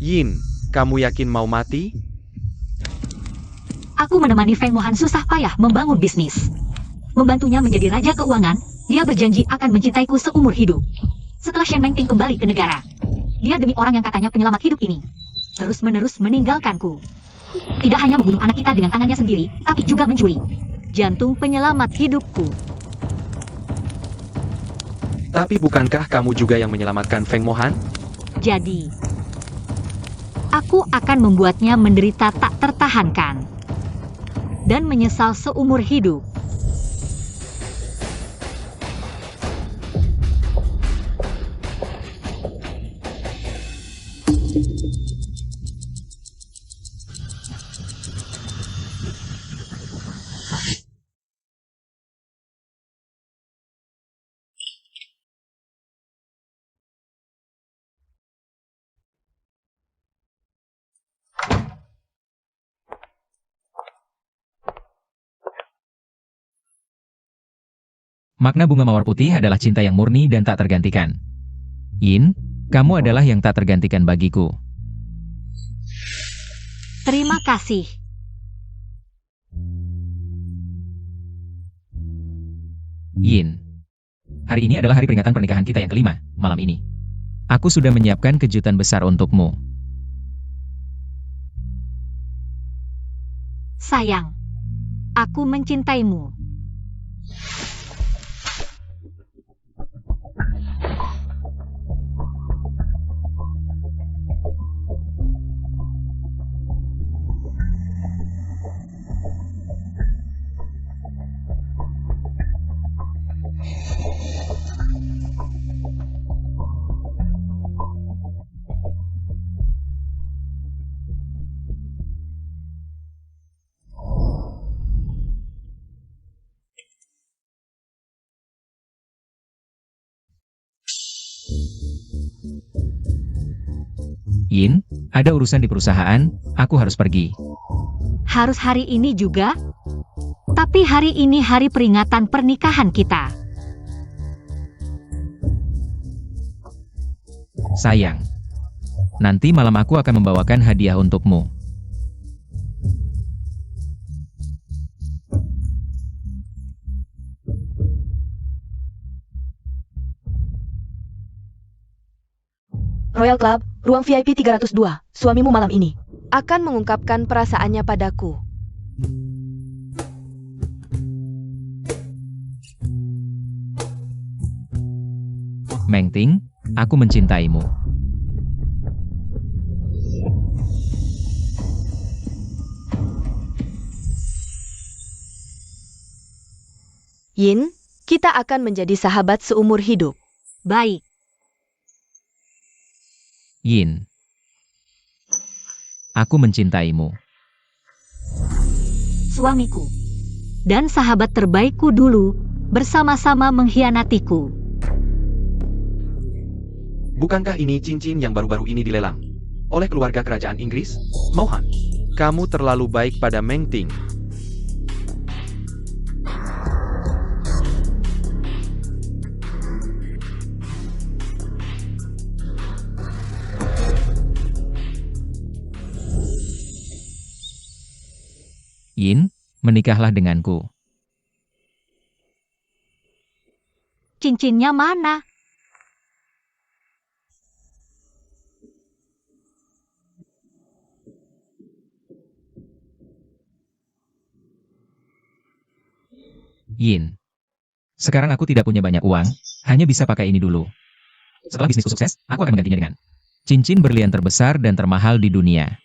Yin, kamu yakin mau mati? Aku menemani Feng Mohan susah payah membangun bisnis. Membantunya menjadi raja keuangan, dia berjanji akan mencintaiku seumur hidup. Setelah Shen Mengting kembali ke negara, dia demi orang yang katanya penyelamat hidup ini, terus-menerus meninggalkanku. Tidak hanya membunuh anak kita dengan tangannya sendiri, tapi juga mencuri jantung penyelamat hidupku. Tapi bukankah kamu juga yang menyelamatkan Feng Mohan? Jadi, aku akan membuatnya menderita tak tertahankan dan menyesal seumur hidup. Makna bunga mawar putih adalah cinta yang murni dan tak tergantikan. Yin, kamu adalah yang tak tergantikan bagiku. Terima kasih. Yin, hari ini adalah hari peringatan pernikahan kita yang kelima, malam ini. Aku sudah menyiapkan kejutan besar untukmu. Sayang, aku mencintaimu. Yin, ada urusan di perusahaan, aku harus pergi. Harus hari ini juga? Tapi hari ini hari peringatan pernikahan kita. Sayang, nanti malam aku akan membawakan hadiah untukmu. Royal Club, ruang VIP 302, suamimu malam ini akan mengungkapkan perasaannya padaku. Mengting, aku mencintaimu. Yin, kita akan menjadi sahabat seumur hidup. Baik. Yin, aku mencintaimu. Suamiku dan sahabat terbaikku dulu bersama-sama mengkhianatiku. Bukankah ini cincin yang baru-baru ini dilelang oleh keluarga kerajaan Inggris? Mohan, kamu terlalu baik pada Mengting. Yin, menikahlah denganku. Cincinnya mana? Yin, sekarang aku tidak punya banyak uang, hanya bisa pakai ini dulu. Setelah bisnisku sukses, aku akan menggantinya dengan cincin berlian terbesar dan termahal di dunia.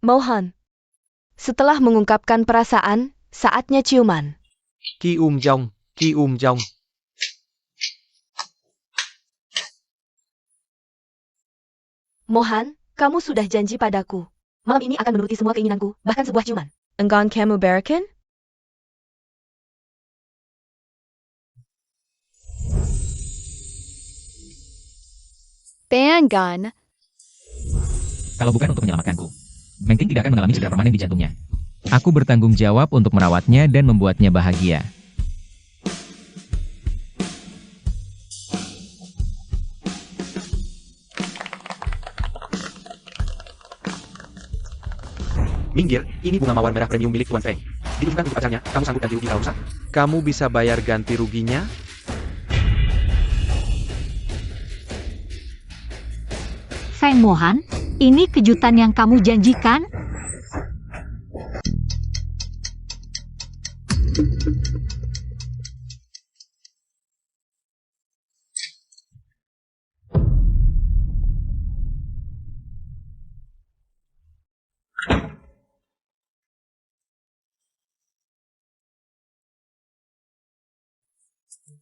Mohan, setelah mengungkapkan perasaan, saatnya ciuman. Ki Jong, Ki Jong. Mohan, kamu sudah janji padaku. Malam ini akan menuruti semua keinginanku, bahkan sebuah ciuman. Enggan kamu berikan? Fan gun. Kalau bukan untuk menyelamatkanku, Meng Ting tidak akan mengalami cedera permanen di jantungnya. Aku bertanggung jawab untuk merawatnya dan membuatnya bahagia. Minggir, ini bunga mawar merah premium milik Tuan Feng. Ditujukan untuk pacarnya, kamu sanggup ganti rugi kalau rusak? Kamu bisa bayar ganti ruginya? Feng Mohan, ini kejutan yang kamu janjikan?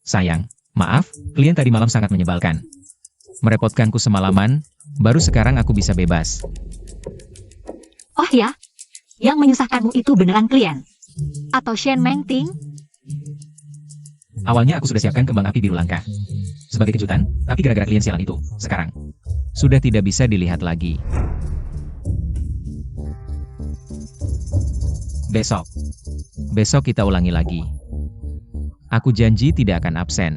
Sayang, maaf, klien tadi malam sangat menyebalkan. Merepotkanku semalaman, baru sekarang aku bisa bebas. Oh ya, yang menyusahkanmu itu beneran klien? Atau Shen Meng Ting? Awalnya aku sudah siapkan kembang api biru langka sebagai kejutan, tapi gara-gara klien sialan itu, sekarang sudah tidak bisa dilihat lagi. Besok kita ulangi lagi. Aku janji tidak akan absen.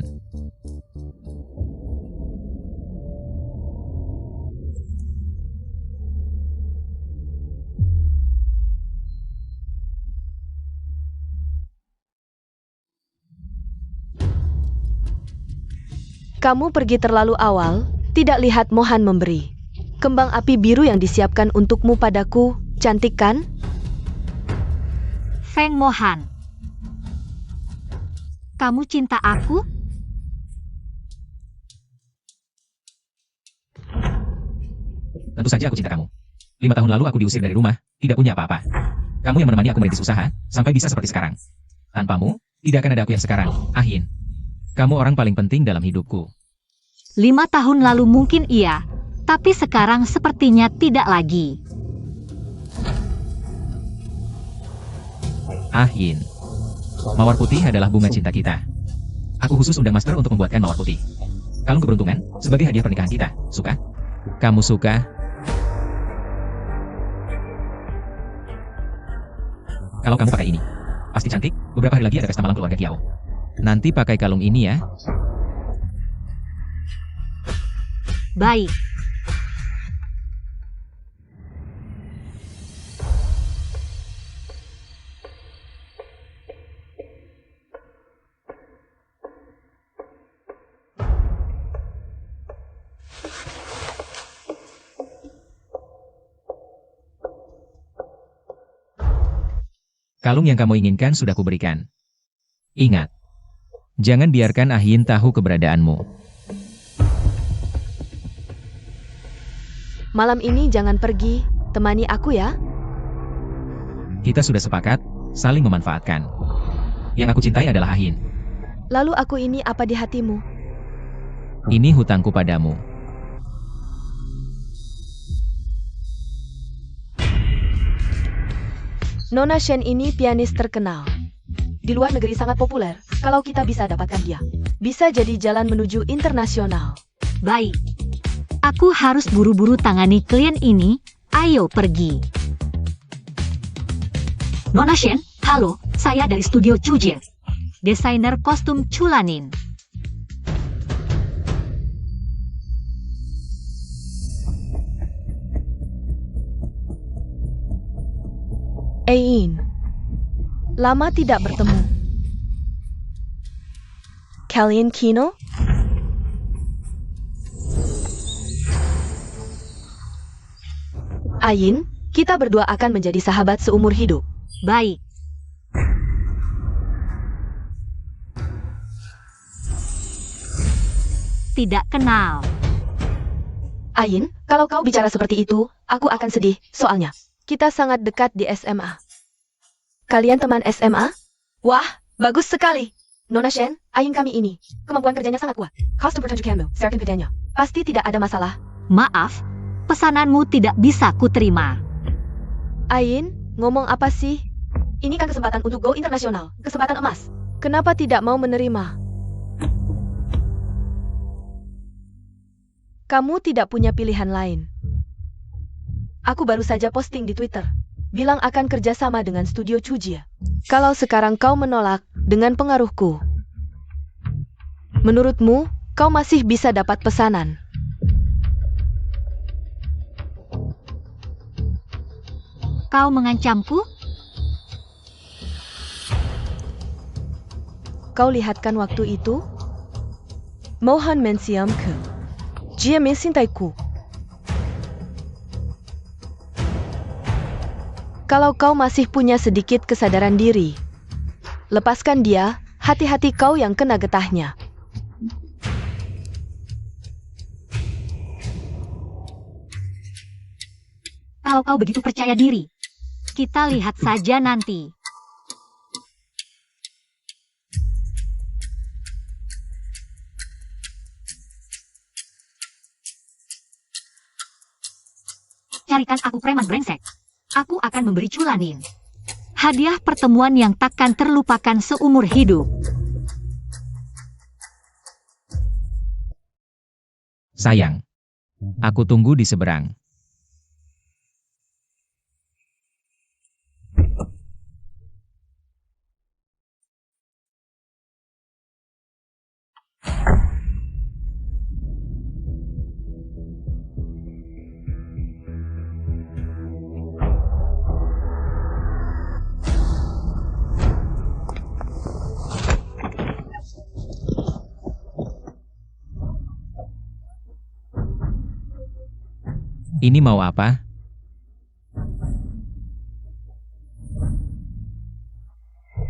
Kamu pergi terlalu awal, tidak lihat Mohan memberi. Kembang api biru yang disiapkan untukmu padaku, cantik kan? Feng Mohan, kamu cinta aku? Tentu saja aku cinta kamu. 5 tahun lalu aku diusir dari rumah, tidak punya apa-apa. Kamu yang menemani aku merintis usaha, sampai bisa seperti sekarang. Tanpamu, tidak akan ada aku yang sekarang, Ahin. Kamu orang paling penting dalam hidupku. 5 tahun lalu mungkin iya, tapi sekarang sepertinya tidak lagi. Ahin. Mawar putih adalah bunga cinta kita. Aku khusus undang master untuk membuatkan mawar putih. Kalung keberuntungan, sebagai hadiah pernikahan kita. Suka? Kamu suka? Kalau kamu pakai ini, pasti cantik. Beberapa hari lagi ada pesta malam keluarga Kiao. Nanti pakai kalung ini ya. Baik. Kalung yang kamu inginkan sudah kuberikan. Ingat, jangan biarkan Ahin tahu keberadaanmu. Malam ini jangan pergi, temani aku ya. Kita sudah sepakat, saling memanfaatkan. Yang aku cintai adalah Ahin. Lalu aku ini apa di hatimu? Ini hutangku padamu. Nona Shen ini pianis terkenal. Di luar negeri sangat populer, kalau kita bisa dapatkan dia. Bisa jadi jalan menuju internasional. Baik. Aku harus buru-buru tangani klien ini. Ayo pergi. Nona Shen, halo. Saya dari studio Chujie. Desainer kostum Chulanin. Ein. Lama tidak bertemu. Kalian Kino? Ain, kita berdua akan menjadi sahabat seumur hidup. Baik. Tidak kenal. Ain, kalau kau bicara seperti itu, aku akan sedih, soalnya kita sangat dekat di SMA. Kalian teman SMA? Wah, bagus sekali. Nona Shen, Ain kami ini. Kemampuan kerjanya sangat kuat. Kostum pertunjukanmu, sertifikatnya. Pasti tidak ada masalah. Maaf, pesananmu tidak bisa kuterima. Ain, ngomong apa sih? Ini kan kesempatan untuk go internasional, kesempatan emas. Kenapa tidak mau menerima? Kamu tidak punya pilihan lain. Aku baru saja posting di Twitter, bilang akan kerjasama dengan studio Chujia. Kalau sekarang kau menolak dengan pengaruhku, menurutmu, kau masih bisa dapat pesanan? Kau mengancamku? Kau lihatkan waktu itu? Mohan mensiamku. Dia mencintaiku. Kalau kau masih punya sedikit kesadaran diri, lepaskan dia, hati-hati kau yang kena getahnya. Kalau kau begitu percaya diri, kita lihat saja nanti. Carikan aku preman brengsek. Aku akan memberi Culanin hadiah pertemuan yang takkan terlupakan seumur hidup. Sayang, aku tunggu di seberang. Ini mau apa?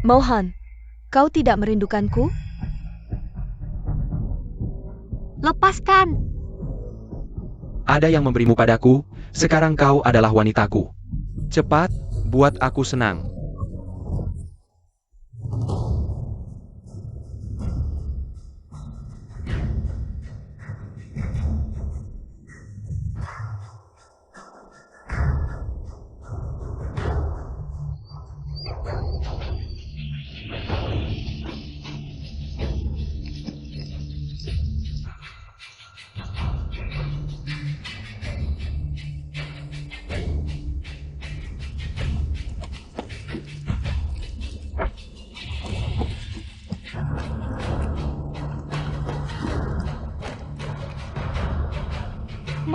Mohan, kau tidak merindukanku? Lepaskan! Ada yang memberimu padaku, sekarang kau adalah wanitaku. Cepat, buat aku senang.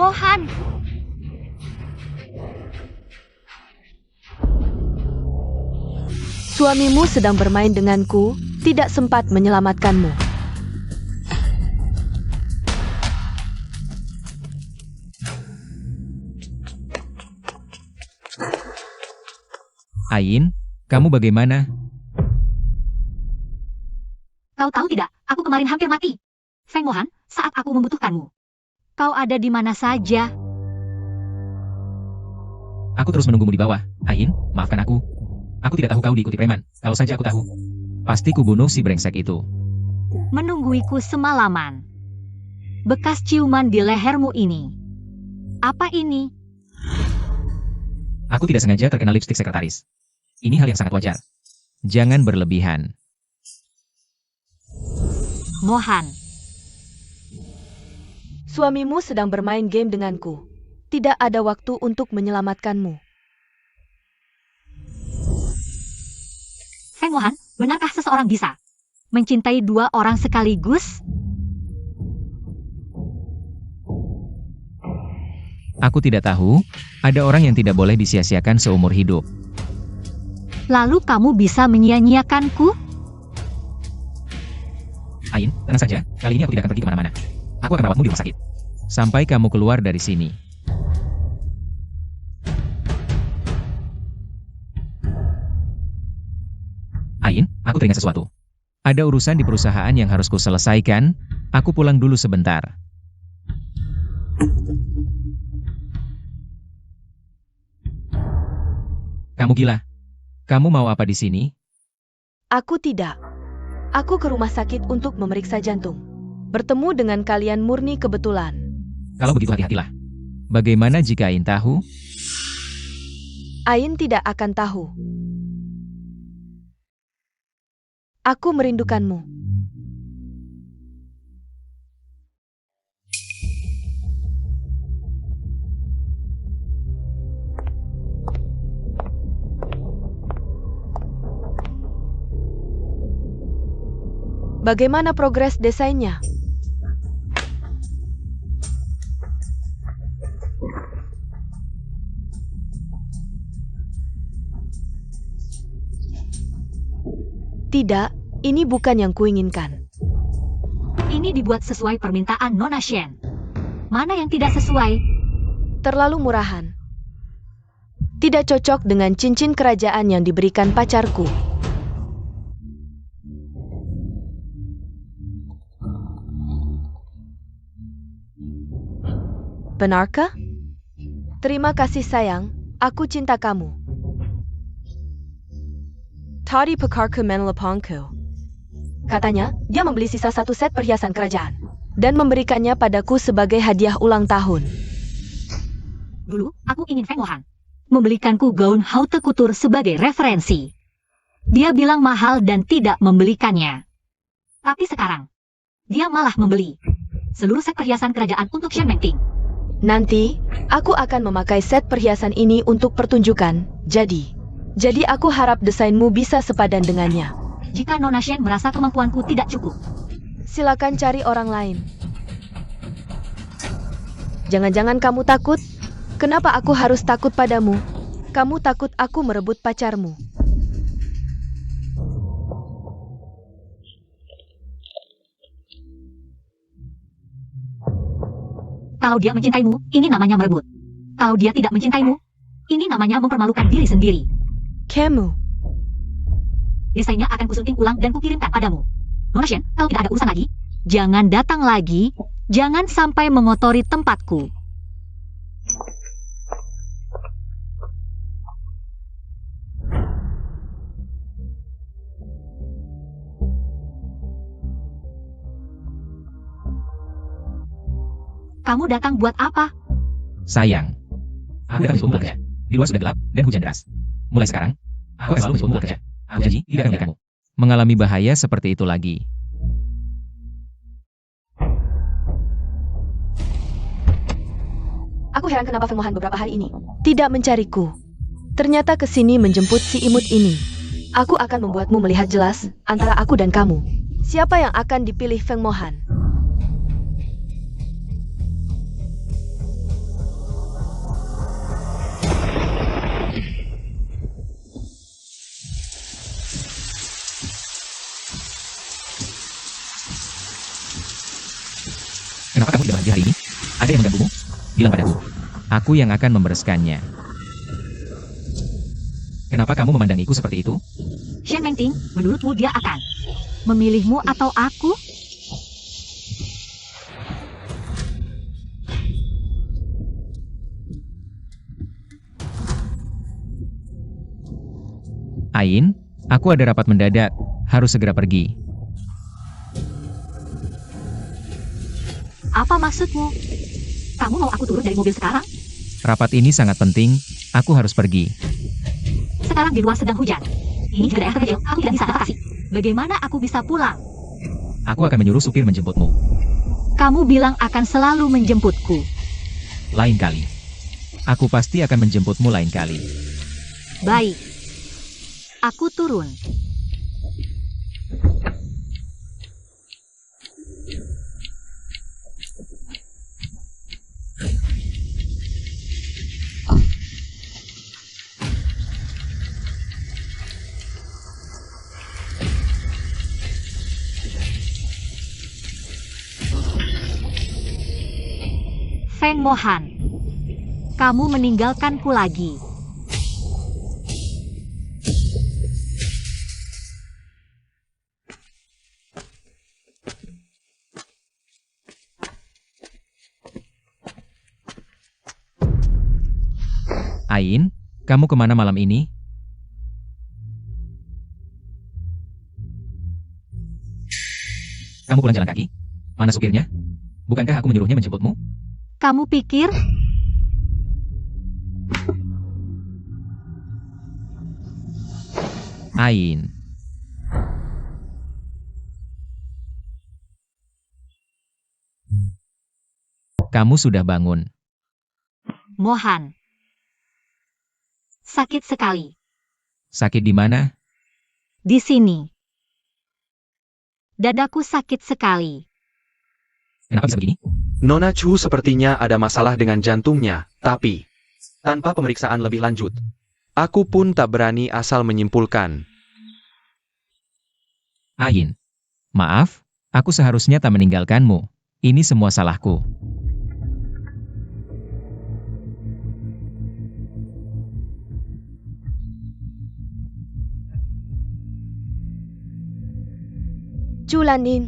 Mohan! Suamimu sedang bermain denganku, tidak sempat menyelamatkanmu. Ain, kamu bagaimana? Kau tahu tidak, aku kemarin hampir mati. Feng Mohan, saat aku membutuhkanmu. Kau ada di mana saja? Aku terus menunggumu di bawah. Ain, maafkan aku. Aku tidak tahu kau diikuti preman. Kalau saja aku tahu, pasti kubunuh si brengsek itu. Menungguiku semalaman. Bekas ciuman di lehermu ini. Apa ini? Aku tidak sengaja terkena lipstik sekretaris. Ini hal yang sangat wajar. Jangan berlebihan. Mohan, Suamimu sedang bermain game denganku. Tidak ada waktu untuk menyelamatkanmu. Feng Mohan, benarkah seseorang bisa mencintai dua orang sekaligus? Aku tidak tahu, ada orang yang tidak boleh disia-siakan seumur hidup. Lalu kamu bisa menyia-nyiakanku? Ain, tenang saja, kali ini aku tidak akan pergi kemana-mana. Aku akan rawatmu di rumah sakit. Sampai kamu keluar dari sini. Ain, aku teringat sesuatu. Ada urusan di perusahaan yang harus kuselesaikan, aku pulang dulu sebentar. Kamu gila? Kamu mau apa di sini? Aku tidak. Aku ke rumah sakit untuk memeriksa jantung. Bertemu dengan kalian murni kebetulan. Kalau begitu hati-hatilah. Bagaimana jika Ain tahu? Ain tidak akan tahu. Aku merindukanmu. Bagaimana progres desainnya? Tidak, ini bukan yang kuinginkan. Ini dibuat sesuai permintaan Nona Shen. Mana yang tidak sesuai? Terlalu murahan. Tidak cocok dengan cincin kerajaan yang diberikan pacarku. Benarkah? Terima kasih sayang, aku cinta kamu. Tadi pekarku menelponku. Katanya, dia membeli sisa satu set perhiasan kerajaan dan memberikannya padaku sebagai hadiah ulang tahun. Dulu, aku ingin Feng Mohan membelikanku gaun haute couture sebagai referensi. Dia bilang mahal dan tidak membelikannya. Tapi sekarang, dia malah membeli seluruh set perhiasan kerajaan untuk Shen Mengting. Nanti, aku akan memakai set perhiasan ini untuk pertunjukan, jadi aku harap desainmu bisa sepadan dengannya. Jika Nona Shen merasa kemampuanku tidak cukup, Silakan cari orang lain. Jangan-jangan kamu takut? Kenapa aku harus takut padamu? Kamu takut aku merebut pacarmu. kalau dia mencintaimu, ini namanya merebut. Kalau dia tidak mencintaimu, ini namanya mempermalukan diri sendiri. Kamu. Desainnya akan kusunting ulang dan kukirimkan padamu. Nona Shen, kalau tidak ada urusan lagi, jangan datang lagi. Jangan sampai mengotori tempatku. Kamu datang buat apa? Sayang, aku akan menjemputmu bekerja. Di luar sudah gelap dan hujan deras. Mulai sekarang, aku akan selalu menjemputmu bekerja. Aku janji tidak akan membiarkanmu mengalami bahaya seperti itu lagi. Aku heran kenapa Feng Mohan beberapa hari ini tidak mencariku. Ternyata kesini menjemput si imut ini. Aku akan membuatmu melihat jelas antara aku dan kamu. Siapa yang akan dipilih Feng Mohan? Kenapa kamu tidak bahagia hari ini? Ada yang mengganggumu? Bilang padaku. Aku yang akan membereskannya. Kenapa kamu memandangiku seperti itu? Shen Mengting, menurutmu dia akan memilihmu atau aku? Ain, aku ada rapat mendadak. Harus segera pergi. Apa maksudmu? Kamu mau aku turun dari mobil sekarang? Rapat ini sangat penting. Aku harus pergi. Sekarang di luar sedang hujan. Ini juga daerah terkecil, aku tidak bisa adaptasi. Bagaimana aku bisa pulang? Aku akan menyuruh supir menjemputmu. Kamu bilang akan selalu menjemputku. Lain kali. Aku pasti akan menjemputmu lain kali. Baik. Aku turun. Feng Mohan, kamu meninggalkanku lagi. Ain, kamu kemana malam ini? Kamu pulang jalan kaki? Mana supirnya? Bukankah aku menyuruhnya menjemputmu? Kamu pikir Ain. Kamu sudah bangun. Mohan sakit sekali? Sakit di mana? Di sini. Dadaku sakit sekali. Kenapa bisa begini? Nona Chu sepertinya ada masalah dengan jantungnya, tapi tanpa pemeriksaan lebih lanjut, aku pun tak berani asal menyimpulkan. Ain, maaf, aku seharusnya tak meninggalkanmu. Ini semua salahku. Chu Lanin.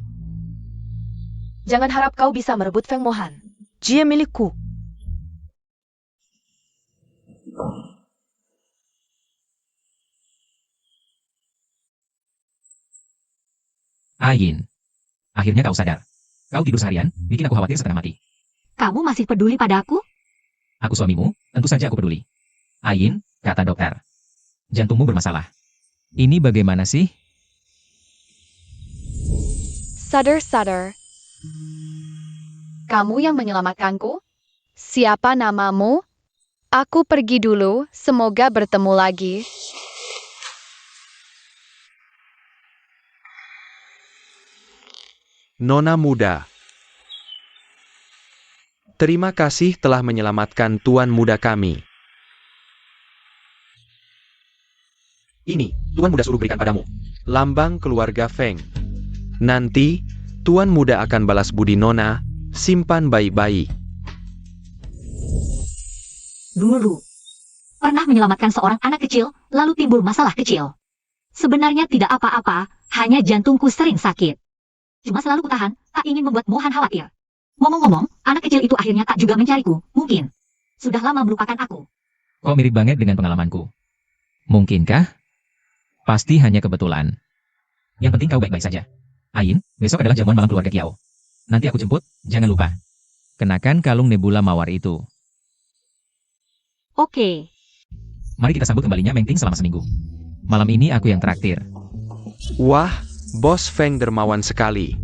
Jangan harap kau bisa merebut Feng Mohan. Dia milikku. Ain, akhirnya kau sadar. Kau tidur seharian, bikin aku khawatir setengah mati. Kamu masih peduli padaku? Aku suamimu, tentu saja aku peduli. Ain, kata dokter. Jantungmu bermasalah. Ini bagaimana sih? Sadar. Kamu yang menyelamatkanku? Siapa namamu? Aku pergi dulu, semoga bertemu lagi. Nona muda. Terima kasih telah menyelamatkan tuan muda kami. Ini, tuan muda suruh berikan padamu. Lambang keluarga Feng. Nanti, tuan muda akan balas budi Nona, simpan baik-baik. Dulu. Pernah menyelamatkan seorang anak kecil, lalu timbul masalah kecil. Sebenarnya tidak apa-apa, hanya jantungku sering sakit. Cuma selalu kutahan, tak ingin membuat Mohan khawatir. Ngomong-ngomong, anak kecil itu akhirnya tak juga mencariku, mungkin. Sudah lama melupakan aku. Kok mirip banget dengan pengalamanku? Mungkinkah? Pasti hanya kebetulan. Yang penting kau baik-baik saja. Ain, besok adalah jamuan malam keluarga Kiao. Nanti aku jemput, jangan lupa. Kenakan kalung nebula mawar itu. Oke. Mari kita sambut kembalinya Meng Ting selama seminggu. Malam ini aku yang traktir. Wah, Bos Feng dermawan sekali.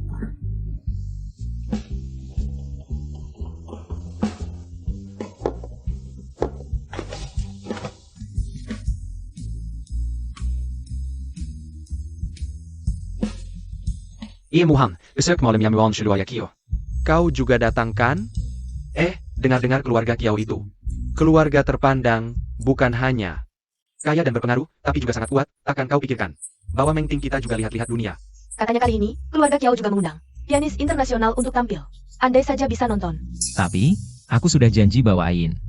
Iya Muhang, besok malam yang mewah sudah Kiao. Kau juga datang kan? Dengar-dengar keluarga Kiao itu. Keluarga terpandang, bukan hanya kaya dan berpengaruh, tapi juga sangat kuat, akan kau pikirkan. Bahwa Meng Ting kita juga lihat-lihat dunia. Katanya kali ini, keluarga Kiao juga mengundang pianis internasional untuk tampil. Andai saja bisa nonton. Tapi, aku sudah janji bawa Ain.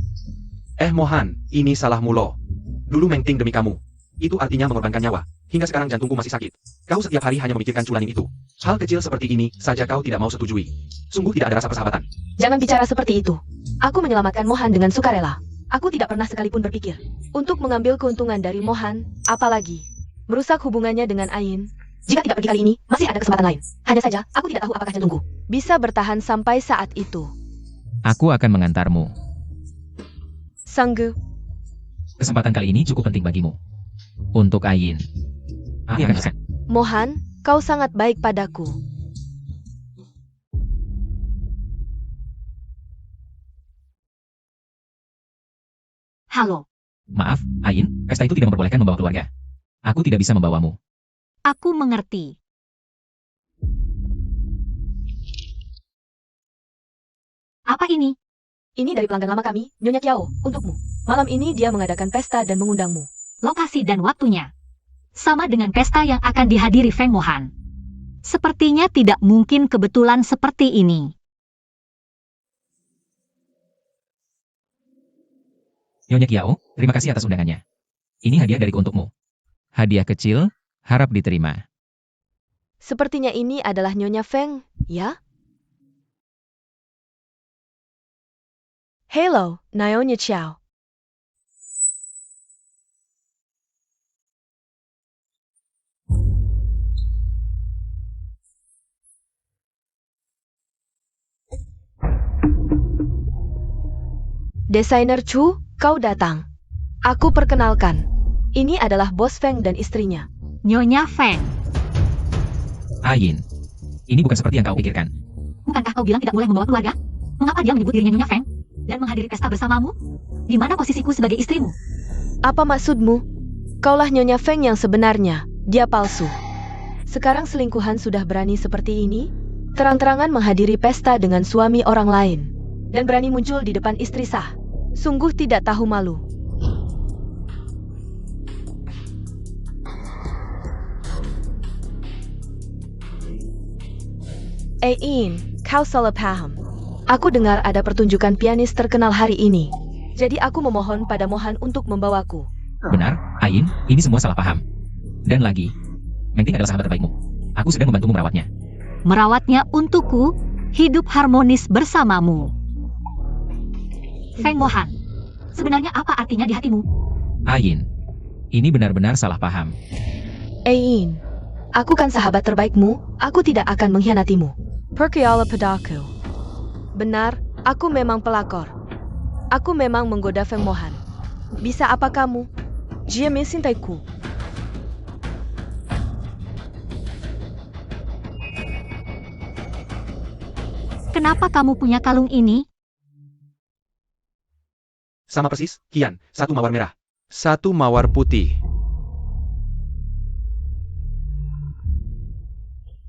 Mohan, ini salahmu loh. Dulu Meng Ting demi kamu. Itu artinya mengorbankan nyawa. Hingga sekarang jantungku masih sakit. Kau setiap hari hanya memikirkan Culanin itu. Hal kecil seperti ini saja kau tidak mau setujui. Sungguh tidak ada rasa persahabatan. Jangan bicara seperti itu. Aku menyelamatkan Mohan dengan sukarela. Aku tidak pernah sekalipun berpikir untuk mengambil keuntungan dari Mohan, apalagi merusak hubungannya dengan Ain. Jika tidak pergi kali ini, masih ada kesempatan lain. Hanya saja, aku tidak tahu apakah jantungku bisa bertahan sampai saat itu. Aku akan mengantarmu. Sanggu. Kesempatan kali ini cukup penting bagimu. Untuk Ain. Mohan, kau sangat baik padaku. Halo. Maaf, Ain, pesta itu tidak memperbolehkan membawa keluarga. Aku tidak bisa membawamu. Aku mengerti. Apa ini? Ini dari pelanggan lama kami, Nyonya Kiao, untukmu. Malam ini dia mengadakan pesta dan mengundangmu. Lokasi dan waktunya sama dengan pesta yang akan dihadiri Feng Mohan. Sepertinya tidak mungkin kebetulan seperti ini. Nyonya Kiao, terima kasih atas undangannya. Ini hadiah dariku untukmu. Hadiah kecil, harap diterima. Sepertinya ini adalah Nyonya Feng, ya? Hello, Nyonya Chiao. Desainer Chu, kau datang. Aku perkenalkan. Ini adalah Bos Feng dan istrinya. Nyonya Feng. Ain, ini bukan seperti yang kau pikirkan. Bukankah kau bilang tidak boleh membawa keluarga? Mengapa dia menyebut dirinya Nyonya Feng? Dan menghadiri pesta bersamamu? Di mana posisiku sebagai istrimu? Apa maksudmu? Kaulah Nyonya Feng yang sebenarnya. Dia palsu. Sekarang selingkuhan sudah berani seperti ini? Terang-terangan menghadiri pesta dengan suami orang lain. Dan berani muncul di depan istri sah. Sungguh tidak tahu malu. In, kau salah paham. Aku dengar ada pertunjukan pianis terkenal hari ini. Jadi aku memohon pada Mohan untuk membawaku. Benar, Ain, ini semua salah paham. Dan lagi, Mengting adalah sahabat terbaikmu. Aku sedang membantumu merawatnya. Merawatnya untukku, hidup harmonis bersamamu. Feng Mohan, sebenarnya apa artinya di hatimu? Ain, ini benar-benar salah paham. In, aku kan sahabat terbaikmu, aku tidak akan mengkhianatimu. Percaya padaku. Benar, aku memang pelakor. Aku memang menggoda Feng Mohan. Bisa apa kamu? Dia mencintaiku. Kenapa kamu punya kalung ini? Sama persis, Kian, satu mawar merah. Satu mawar putih.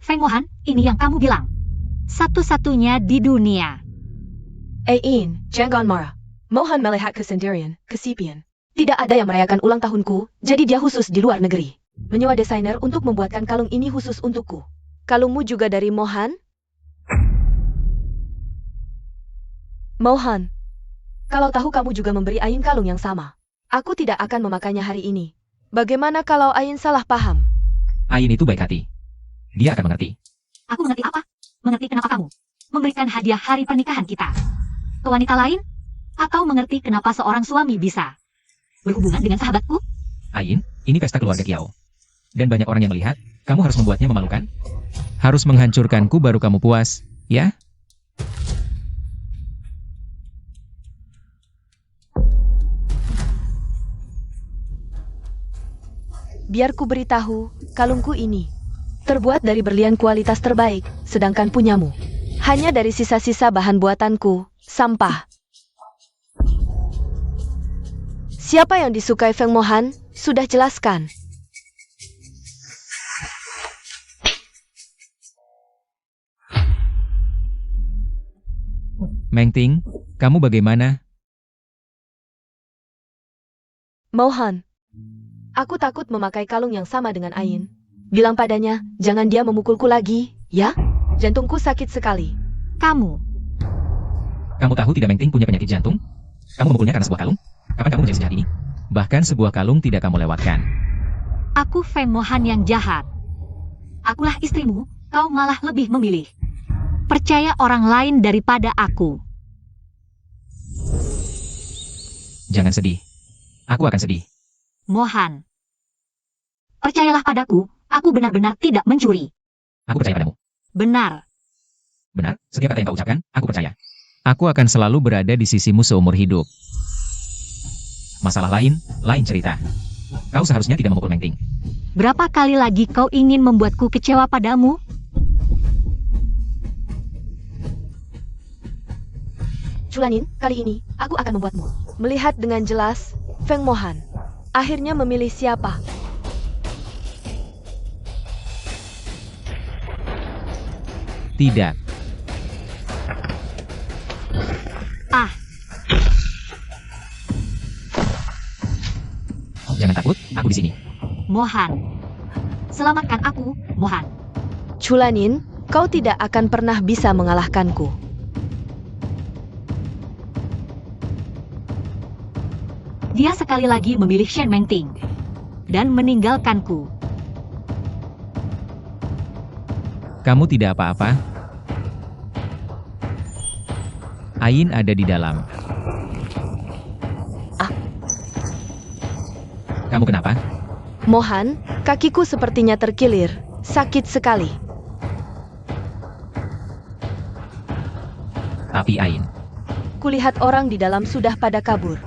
Feng Mohan, ini yang kamu bilang. Satu-satunya di dunia. In, jangan marah. Mohan melihat kesendirian, kesepian. Tidak ada yang merayakan ulang tahunku, jadi dia khusus di luar negeri. Menyewa desainer untuk membuatkan kalung ini khusus untukku. Kalungmu juga dari Mohan? Mohan, kalau tahu kamu juga memberi Ain kalung yang sama. Aku tidak akan memakainya hari ini. Bagaimana kalau Ain salah paham? Ain itu baik hati. Dia akan mengerti. Aku mengerti apa? Mengerti kenapa kamu memberikan hadiah hari pernikahan kita ke wanita lain? Atau mengerti kenapa seorang suami bisa berhubungan dengan sahabatku? Ain, ini pesta keluarga Kiao. Dan banyak orang yang melihat, kamu harus membuatnya memalukan? Harus menghancurkanku baru kamu puas, ya? Biar ku beritahu, kalungku ini terbuat dari berlian kualitas terbaik, sedangkan punyamu hanya dari sisa-sisa bahan buatanku, sampah. Siapa yang disukai Feng Mohan, sudah jelaskan. Mengting, kamu bagaimana? Mohan, aku takut memakai kalung yang sama dengan Ain. Bilang padanya, jangan dia memukulku lagi, ya? Jantungku sakit sekali. Kamu Tahu tidak Mengting punya penyakit jantung? Kamu memukulnya karena sebuah kalung? Kapan kamu menjadi sejahat ini? Bahkan sebuah kalung tidak kamu lewatkan. Aku Feng Mohan yang jahat. Akulah istrimu, kau malah lebih memilih percaya orang lain daripada aku. Jangan sedih. Aku akan sedih. Mohan, percayalah padaku, aku benar-benar tidak mencuri. Aku percaya padamu. Benar. Benar, setiap kata yang kau ucapkan, aku percaya. Aku akan selalu berada di sisimu seumur hidup. Masalah lain cerita. Kau seharusnya tidak memukul Mengting. Berapa kali lagi kau ingin membuatku kecewa padamu? Chulanin, kali ini, aku akan membuatmu melihat dengan jelas, Feng Mohan akhirnya memilih siapa. Tidak. Ah, Jangan takut, aku di sini. Mohan. Selamatkan aku, Mohan. Chulanin, kau tidak akan pernah bisa mengalahkanku. Dia sekali lagi memilih Shen Mengting dan meninggalkanku. Kamu tidak apa-apa? Ain ada di dalam. Kamu kenapa? Mohan, kakiku sepertinya terkilir, sakit sekali. Tapi Ain, Kulihat orang di dalam sudah pada kabur.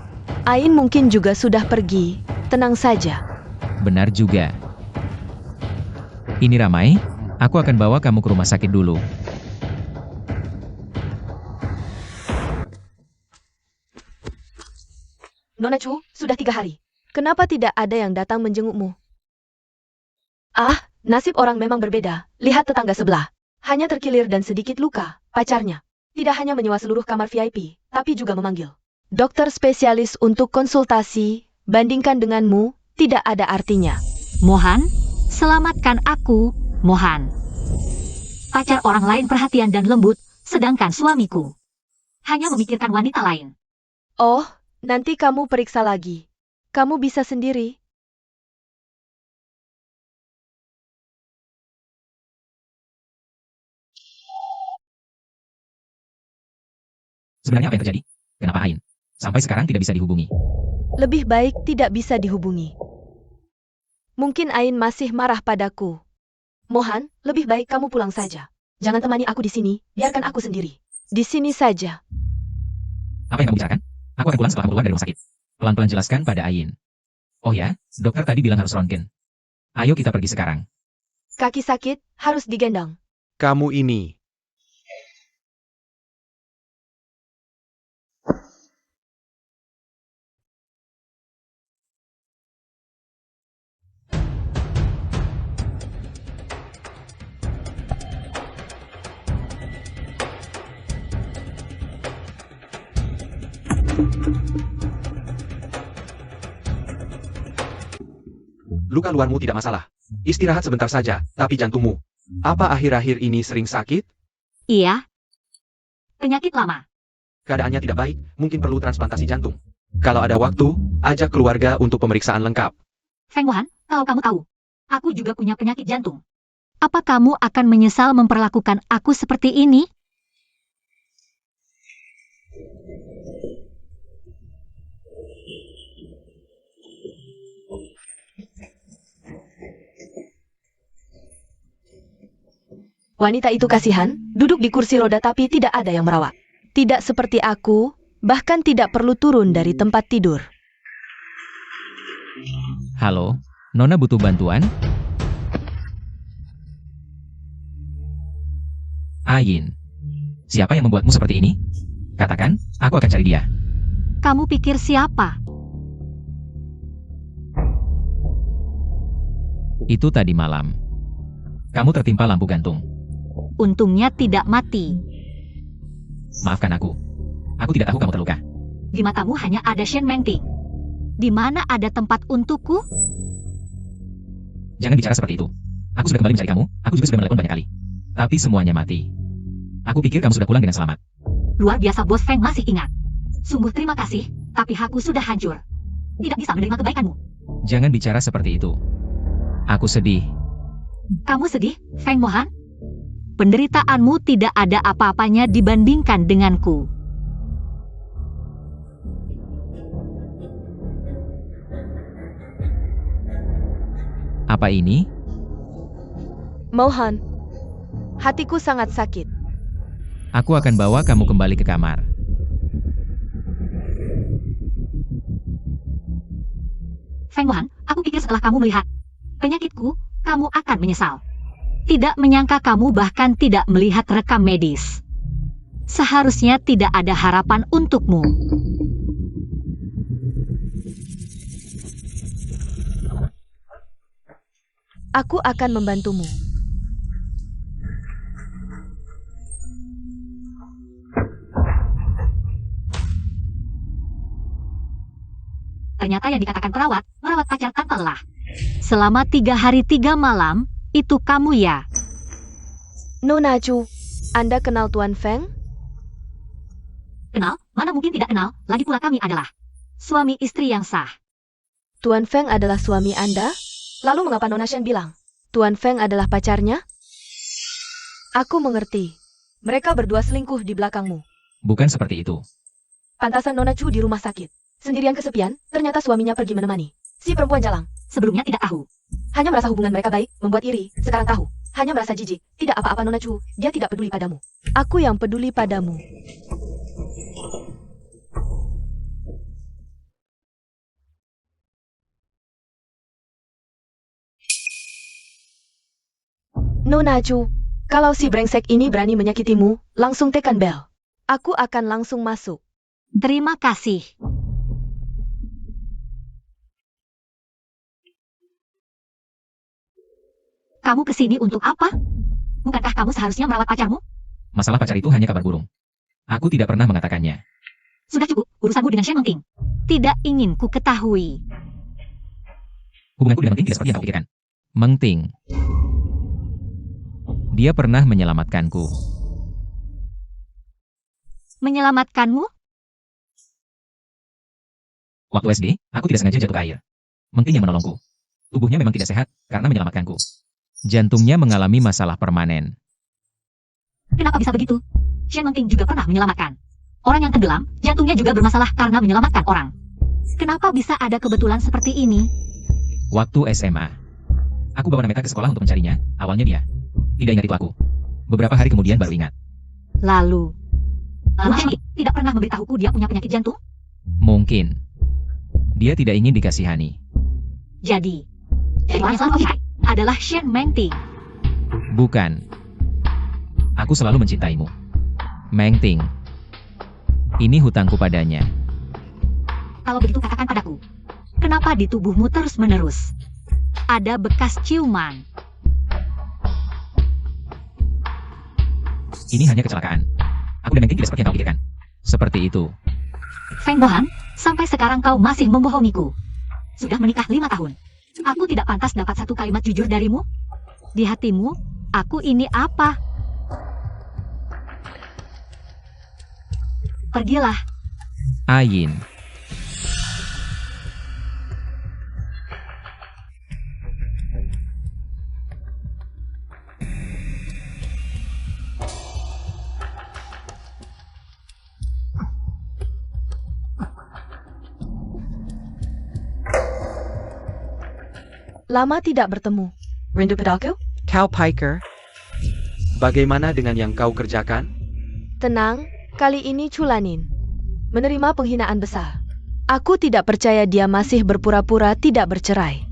Ain mungkin juga sudah pergi, tenang saja. benar juga. Ini ramai, aku akan bawa kamu ke rumah sakit dulu. Nona Chu, sudah 3 hari. Kenapa tidak ada yang datang menjengukmu? Ah, Nasib orang memang berbeda. Lihat tetangga sebelah. Hanya terkilir dan sedikit luka. Pacarnya tidak hanya menyewa seluruh kamar VIP, tapi juga memanggil dokter spesialis untuk konsultasi. Bandingkan denganmu, tidak ada artinya. Mohan, selamatkan aku, Mohan. Pacar orang lain perhatian dan lembut, sedangkan suamiku hanya memikirkan wanita lain. Oh, nanti kamu periksa lagi. Kamu bisa sendiri. Sebenarnya apa yang terjadi? Kenapa Ain sampai sekarang tidak bisa dihubungi? Lebih baik tidak bisa dihubungi. Mungkin Ain masih marah padaku. Mohan, lebih baik kamu pulang saja. Jangan temani aku di sini, biarkan aku sendiri. Di sini saja. Apa yang kamu bicarakan? Aku akan pulang setelah keluar dari rumah sakit. Pelan-pelan jelaskan pada Ain. Oh ya, dokter tadi bilang harus röntgen. Ayo kita pergi sekarang. Kaki sakit, harus digendong. Kamu ini. Luka luarmu tidak masalah. Istirahat sebentar saja, tapi jantungmu. Apa akhir-akhir ini sering sakit? Iya. Penyakit lama. Keadaannya tidak baik, mungkin perlu transplantasi jantung. Kalau ada waktu, ajak keluarga untuk pemeriksaan lengkap. Feng Mohan, kalau kamu tahu, aku juga punya penyakit jantung. Apa kamu akan menyesal memperlakukan aku seperti ini? Wanita itu kasihan, duduk di kursi roda tapi tidak ada yang merawat. Tidak seperti aku, bahkan tidak perlu turun dari tempat tidur. Halo, Nona butuh bantuan? Ain, siapa yang membuatmu seperti ini? Katakan, aku akan cari dia. Kamu pikir siapa? Itu tadi malam. Kamu tertimpa lampu gantung. Untungnya tidak mati. Maafkan aku. Aku tidak tahu kamu terluka. Di matamu hanya ada Shen Mengting. Di mana ada tempat untukku? Jangan bicara seperti itu. Aku sudah kembali mencari kamu, aku juga sudah menelepon banyak kali. Tapi semuanya mati. Aku pikir kamu sudah pulang dengan selamat. Luar biasa Bos Feng masih ingat. Sungguh terima kasih, tapi aku sudah hancur. Tidak bisa menerima kebaikanmu. Jangan bicara seperti itu. Aku sedih. Kamu sedih, Feng Mohan? Penderitaanmu tidak ada apa-apanya dibandingkan denganku. Apa ini? Mohan, hatiku sangat sakit. Aku akan bawa kamu kembali ke kamar. Feng Mohan, aku pikir setelah kamu melihat penyakitku, kamu akan menyesal. Tidak menyangka kamu bahkan tidak melihat rekam medis. Seharusnya tidak ada harapan untukmu. Aku akan membantumu. Ternyata yang dikatakan perawat, merawat pacar tanpa lelah. Selama 3 hari 3 malam, itu kamu ya? Nona Chu, Anda kenal Tuan Feng? Kenal? Mana mungkin tidak kenal, lagi pula kami adalah suami istri yang sah. Tuan Feng adalah suami Anda? Lalu mengapa Nona Shen bilang Tuan Feng adalah pacarnya? Aku mengerti. Mereka berdua selingkuh di belakangmu. Bukan seperti itu. Pantasan Nona Chu di rumah sakit. Sendirian kesepian, ternyata suaminya pergi menemani si perempuan jalang. Sebelumnya tidak tahu. Hanya merasa hubungan mereka baik, membuat iri. Sekarang tahu. Hanya merasa jijik. Tidak apa-apa Nona Chu, dia tidak peduli padamu. Aku yang peduli padamu. Nona Chu, kalau si brengsek ini berani menyakitimu, langsung tekan bel. Aku akan langsung masuk. Terima kasih. Kamu kesini untuk apa? Bukankah kamu seharusnya merawat pacarmu? Masalah pacar itu hanya kabar burung. Aku tidak pernah mengatakannya. Sudah cukup urusanmu dengan Shen Mengting. Tidak ingin ku ketahui. Hubunganku dengan Mengting tidak seperti yang kau pikirkan. Mengting. Dia pernah menyelamatkanku. Menyelamatkanmu? Waktu SD, aku tidak sengaja jatuh ke air. Mengting yang menolongku. Tubuhnya memang tidak sehat karena menyelamatkanku. Jantungnya mengalami masalah permanen. Kenapa bisa begitu? Shen Mengting juga pernah menyelamatkan. Orang yang tenggelam, jantungnya juga bermasalah karena menyelamatkan orang. Kenapa bisa ada kebetulan seperti ini? Waktu SMA. Aku bawa Nameta ke sekolah untuk mencarinya. Awalnya dia tidak ingat itu aku. Beberapa hari kemudian baru ingat. Lalu Shen Mengting tidak pernah memberitahuku dia punya penyakit jantung? Mungkin. Dia tidak ingin dikasihani. Jadi orang yang selalu mencintai adalah Shen Mengting. Bukan. Aku selalu mencintaimu. Mengting. Ini hutangku padanya. Kalau begitu katakan padaku, kenapa di tubuhmu terus-menerus ada bekas ciuman? Ini hanya kecelakaan. Aku dan Mengting tidak seperti yang kau pikirkan. Seperti itu. Feng Mohan, sampai sekarang kau masih membohongiku. Sudah menikah 5 tahun. Aku tidak pantas dapat satu kalimat jujur darimu? Di hatimu, aku ini apa? Pergilah. Ayin. Lama tidak bertemu. Rindu padaku? Cow Piker, bagaimana dengan yang kau kerjakan? Tenang, kali ini Chulanin menerima penghinaan besar. Aku tidak percaya dia masih berpura-pura tidak bercerai.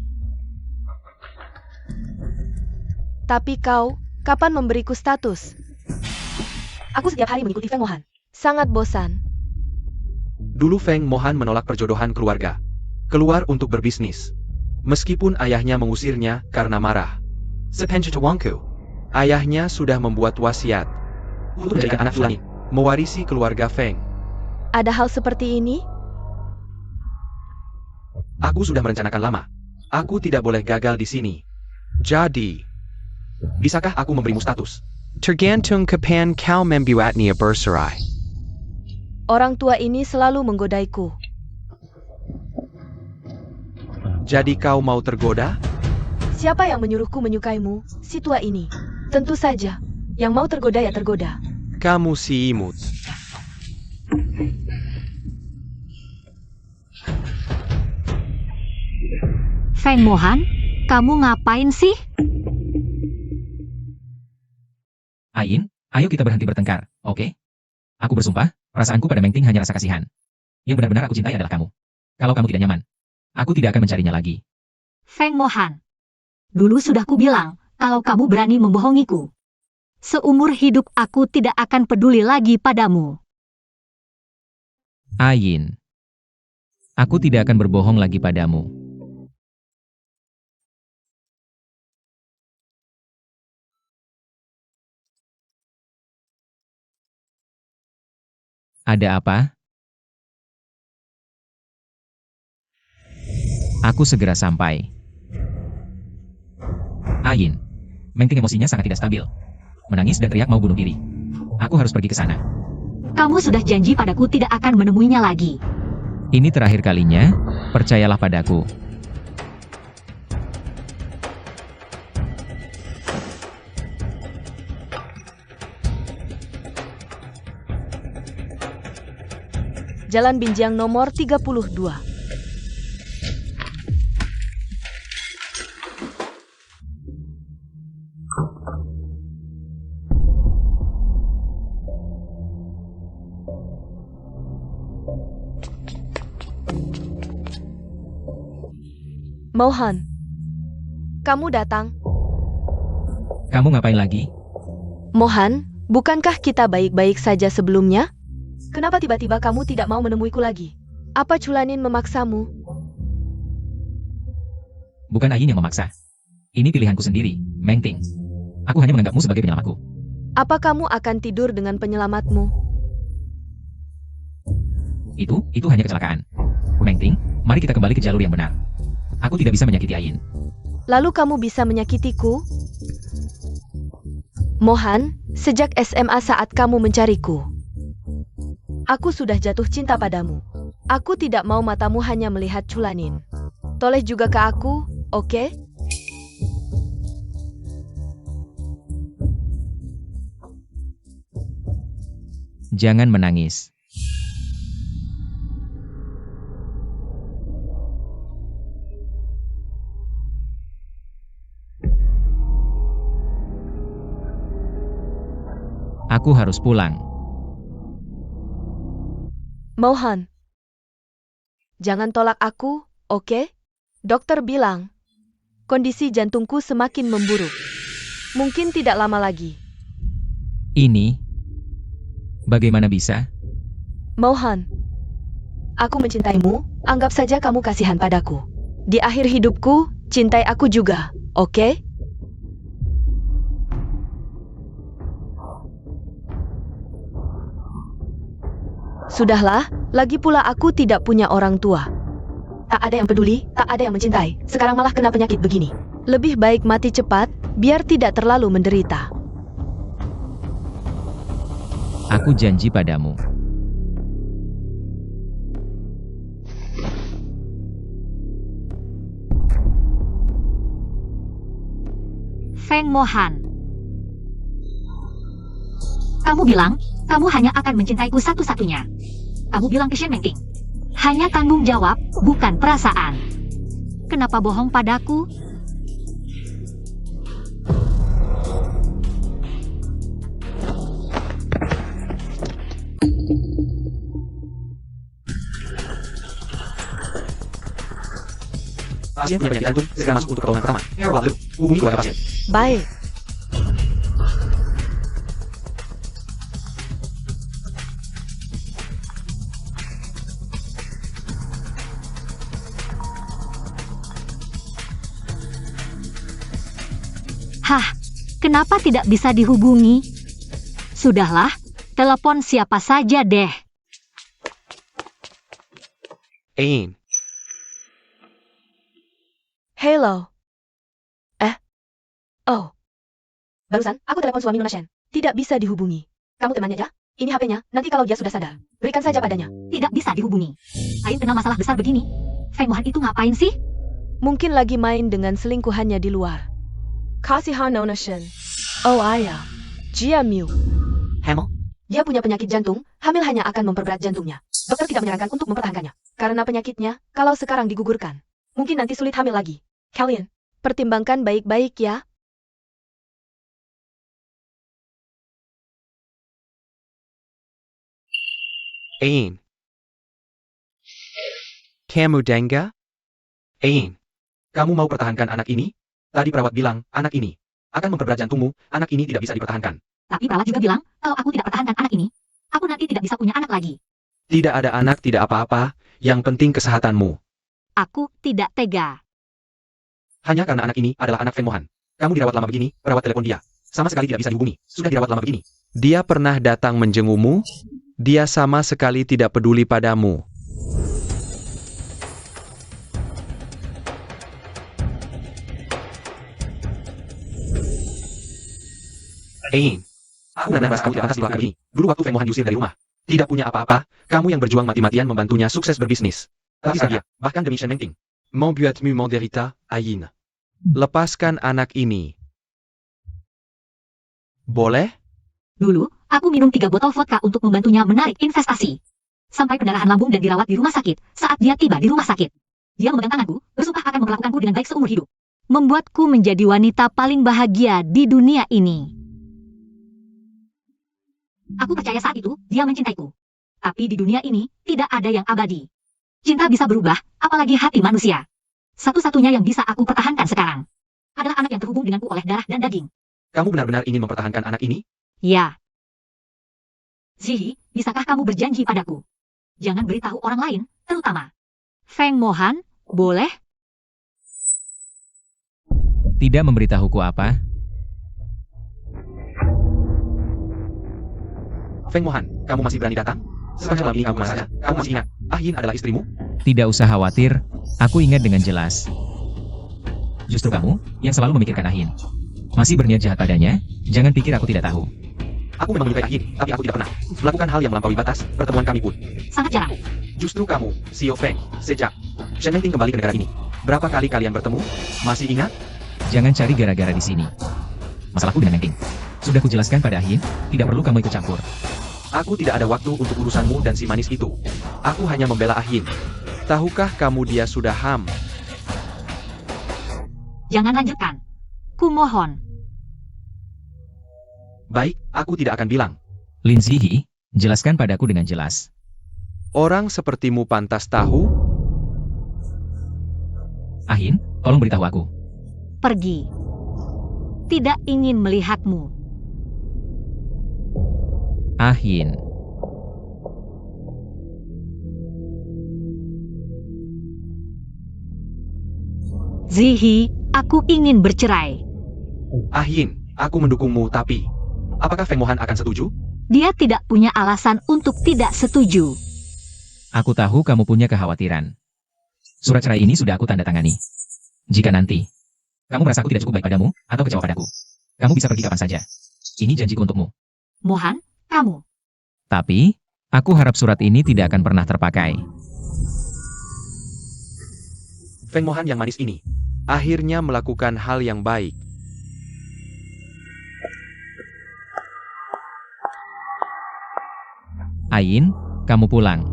Tapi kau, kapan memberiku status? Aku setiap hari mengikuti Feng Mohan. Sangat bosan. Dulu Feng Mohan menolak perjodohan keluarga. Keluar untuk berbisnis. Meskipun ayahnya mengusirnya karena marah. Sepenjata Wangku, ayahnya sudah membuat wasiat untuk menjadikan anak Fulani mewarisi keluarga Feng. Ada hal seperti ini? Aku sudah merencanakan lama. Aku tidak boleh gagal di sini. Jadi, bisakah aku memberimu status? Tergantung kapan kau membuatnya bercerai. Orang tua ini selalu menggodaiku. Jadi kau mau tergoda? Siapa yang menyuruhku menyukaimu, si tua ini? Tentu saja. Yang mau tergoda ya tergoda. Kamu si imut. Feng Mohan, kamu ngapain sih? Ayin, ayo kita berhenti bertengkar, oke? Aku bersumpah, perasaanku pada Mengting hanya rasa kasihan. Yang benar-benar aku cintai adalah kamu. Kalau kamu tidak nyaman, aku tidak akan mencarinya lagi. Feng Mohan, dulu sudah kubilang kalau kamu berani membohongiku. Seumur hidup aku tidak akan peduli lagi padamu. Ayin. Aku tidak akan berbohong lagi padamu. Ada apa? Aku segera sampai. Ayin. Mengting emosinya sangat tidak stabil. Menangis dan teriak mau bunuh diri. Aku harus pergi ke sana. Kamu sudah janji padaku tidak akan menemuinya lagi. Ini terakhir kalinya, percayalah padaku. Jalan Binjang nomor 32. Mohan, kamu datang. Kamu ngapain lagi? Mohan, bukankah kita baik-baik saja sebelumnya? Kenapa tiba-tiba kamu tidak mau menemuiku lagi? Apa Chulanin memaksamu? Bukan Ayin yang memaksa. Ini pilihanku sendiri, Meng Ting. Aku hanya menganggapmu sebagai penyelamatku. Apa kamu akan tidur dengan penyelamatmu? Itu hanya kecelakaan. Meng Ting, mari kita kembali ke jalur yang benar. Aku tidak bisa menyakiti Ayin. Lalu kamu bisa menyakitiku? Mohan, sejak SMA saat kamu mencariku, aku sudah jatuh cinta padamu. Aku tidak mau matamu hanya melihat Chulanin. Toleh juga ke aku, oke? Jangan menangis. Aku harus pulang. Mohan, jangan tolak aku, oke? Dokter bilang, kondisi jantungku semakin memburuk. Mungkin tidak lama lagi. Ini, bagaimana bisa? Mohan, aku mencintaimu, anggap saja kamu kasihan padaku. Di akhir hidupku, cintai aku juga, oke? Sudahlah, lagi pula aku tidak punya orang tua. Tak ada yang peduli, tak ada yang mencintai. Sekarang malah kena penyakit begini. Lebih baik mati cepat, biar tidak terlalu menderita. Aku janji padamu. Feng Mohan. Kamu bilang, kamu hanya akan mencintaiku satu-satunya. Kamu bilang ke Shen Mengting. Hanya tanggung jawab, bukan perasaan. Kenapa bohong padaku? Pasien punya penyakit jantung, segera masuk untuk pertolongan pertama. Lalu, hubungi keluarga pasien. Baik. Hah, kenapa tidak bisa dihubungi? Sudahlah, telepon siapa saja deh. Ain, Hello. Oh. Barusan, aku telepon suami Nona Shen. Tidak bisa dihubungi. Kamu temannya aja? Ini HP-nya, nanti kalau dia sudah sadar, berikan saja padanya. Tidak bisa dihubungi. Ain kena masalah besar begini. Feng Mohan itu ngapain sih? Mungkin lagi main dengan selingkuhannya di luar. Kasihan Nona Shen. Oh ayah. Jia Miu. Hamel, Dia punya penyakit jantung, hamil hanya akan memperberat jantungnya. Dokter tidak menyarankan untuk mempertahankannya. Karena penyakitnya, kalau sekarang digugurkan, mungkin nanti sulit hamil lagi. Kalian, pertimbangkan baik-baik ya. Ain. Kamu Danga? Ain, kamu mau pertahankan anak ini? Tadi perawat bilang, anak ini akan memperberat jantungmu, anak ini tidak bisa dipertahankan. Tapi perawat juga bilang, kalau aku tidak pertahankan anak ini, aku nanti tidak bisa punya anak lagi. Tidak ada anak, tidak apa-apa, yang penting kesehatanmu. Aku tidak tega. Hanya karena anak ini adalah anak Feng Mohan. Kamu dirawat lama begini, perawat telepon dia. Sama sekali tidak bisa dihubungi, sudah dirawat lama begini. Dia pernah datang menjengukmu? Dia sama sekali tidak peduli padamu. Ain, aku benar-benar kamu tidak pantas di belakang ini. Dulu waktu Feng Mohan diusir dari rumah, tidak punya apa-apa, kamu yang berjuang mati-matian membantunya sukses berbisnis. Tapi sekarang, bahkan demi Shen Mengting. Mon buatmu mon derita, Ain. Lepaskan anak ini. Boleh? Dulu, aku minum 3 botol vodka untuk membantunya menarik investasi. Sampai pendarahan lambung dan dirawat di rumah sakit saat dia tiba di rumah sakit. Dia memegang tanganku, bersumpah akan memperlakukanku dengan baik seumur hidup. Membuatku menjadi wanita paling bahagia di dunia ini. Aku percaya saat itu, dia mencintaiku. Tapi di dunia ini, tidak ada yang abadi. Cinta bisa berubah, apalagi hati manusia. Satu-satunya yang bisa aku pertahankan sekarang adalah anak yang terhubung denganku oleh darah dan daging. Kamu benar-benar ingin mempertahankan anak ini? Ya. Zihi, bisakah kamu berjanji padaku? Jangan beritahu orang lain, terutama Feng Mohan, boleh? Tidak memberitahuku apa? Feng Mohan, kamu masih berani datang? Sepanjang malam ini kamu kemana saja? Kamu masih ingat, Ah Yin adalah istrimu? Tidak usah khawatir, aku ingat dengan jelas. Justru kamu, yang selalu memikirkan Ahin. Masih berniat jahat padanya, jangan pikir aku tidak tahu. Aku memang menyukai Ah Yin, tapi aku tidak pernah melakukan hal yang melampaui batas. Pertemuan kami pun Sangat jarang. justru kamu, Xiao Feng, sejak Shen Mengting kembali ke negara ini. Berapa kali kalian bertemu? Masih ingat? Jangan cari gara-gara di sini. Masalahku dengan Mengting. Sudah kujelaskan pada Ahin, tidak perlu kamu ikut campur. Aku tidak ada waktu untuk urusanmu dan si manis itu. Aku hanya membela Ah Yin. Tahukah kamu dia sudah ham? Jangan lanjutkan. Kumohon. Baik, aku tidak akan bilang. Lin Zihi, jelaskan padaku dengan jelas. Orang sepertimu pantas tahu? Ahin, tolong beritahu aku. Pergi. Tidak ingin melihatmu. Ahin, Zihi, aku ingin bercerai. Ah Yin, aku mendukungmu tapi... Apakah Feng Mohan akan setuju? Dia tidak punya alasan untuk tidak setuju. aku tahu kamu punya kekhawatiran. Surat cerai ini sudah aku tanda tangani. Jika nanti kamu merasa aku tidak cukup baik padamu, atau kecewa padaku, kamu bisa pergi kapan saja. Ini janjiku untukmu. Mohan, kamu. Tapi, aku harap surat ini tidak akan pernah terpakai. Feng Mohan yang manis ini akhirnya melakukan hal yang baik. Ain, kamu pulang.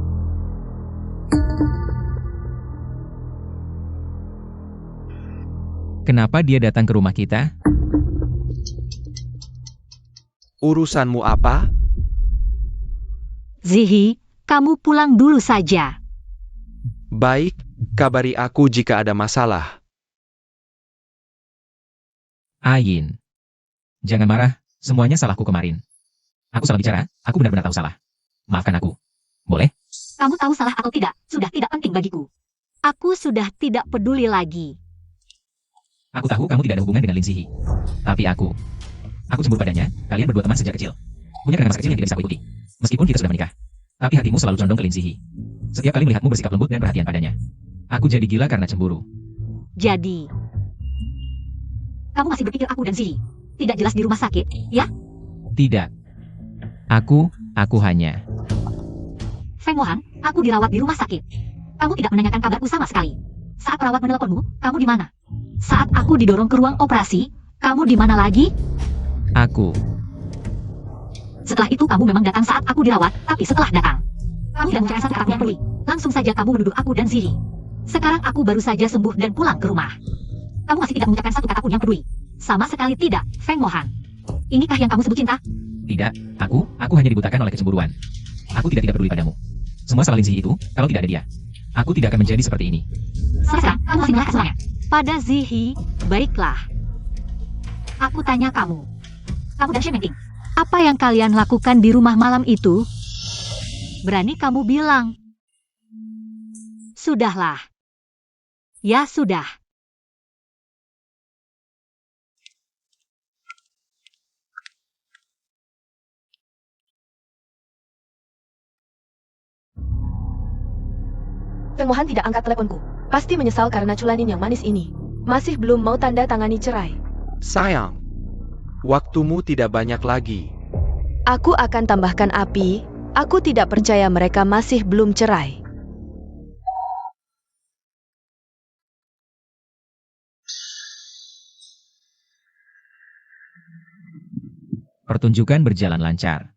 Kenapa dia datang ke rumah kita? Urusanmu apa? Zihi, kamu pulang dulu saja. Baik, kabari aku jika ada masalah. Ain, jangan marah, semuanya salahku kemarin. Aku salah bicara, aku benar-benar tahu salah. Maafkan aku. Boleh? Kamu tahu salah atau tidak, sudah tidak penting bagiku. Aku sudah tidak peduli lagi. Aku tahu kamu tidak ada hubungan dengan Lin Zihi. Tapi aku cemburu padanya, kalian berdua teman sejak kecil. Punya kenangan masa kecil yang tidak bisa aku ikuti. Meskipun kita sudah menikah. Tapi hatimu selalu condong ke Lin Zihi. Setiap kali melihatmu bersikap lembut dan perhatian padanya. Aku jadi gila karena cemburu. Jadi, kamu masih berpikir aku dan Zihi tidak jelas di rumah sakit, ya? Tidak. Aku hanya... Feng Mohan, aku dirawat di rumah sakit. Kamu tidak menanyakan kabarku sama sekali. Saat perawat menelponmu, kamu di mana? Saat aku didorong ke ruang operasi, kamu di mana lagi? Aku. Setelah itu kamu memang datang saat aku dirawat, tapi setelah datang, kamu tidak mengucapkan satu kata pun yang peduli. Langsung saja kamu menuduh aku dan Zihi. Sekarang aku baru saja sembuh dan pulang ke rumah. Kamu masih tidak mengucapkan satu kata pun yang peduli. Sama sekali tidak, Feng Mohan. Inikah yang kamu sebut cinta? Tidak, aku hanya dibutakan oleh kecemburuan. Aku tidak peduli padamu. Semua salah Lin Zihi itu, kalau tidak ada dia, aku tidak akan menjadi seperti ini. Sekarang, kamu masih menyalahkan semuanya. Pada Zihi, baiklah. Aku tanya kamu dan Shen Mengting, apa yang kalian lakukan di rumah malam itu? Berani kamu bilang. Sudahlah. Ya sudah. Feng Mohan tidak angkat teleponku. Pasti menyesal karena culanin yang manis ini. Masih belum mau tanda tangani cerai. Sayang, waktumu tidak banyak lagi. Aku akan tambahkan api. Aku tidak percaya mereka masih belum cerai. Pertunjukan berjalan lancar.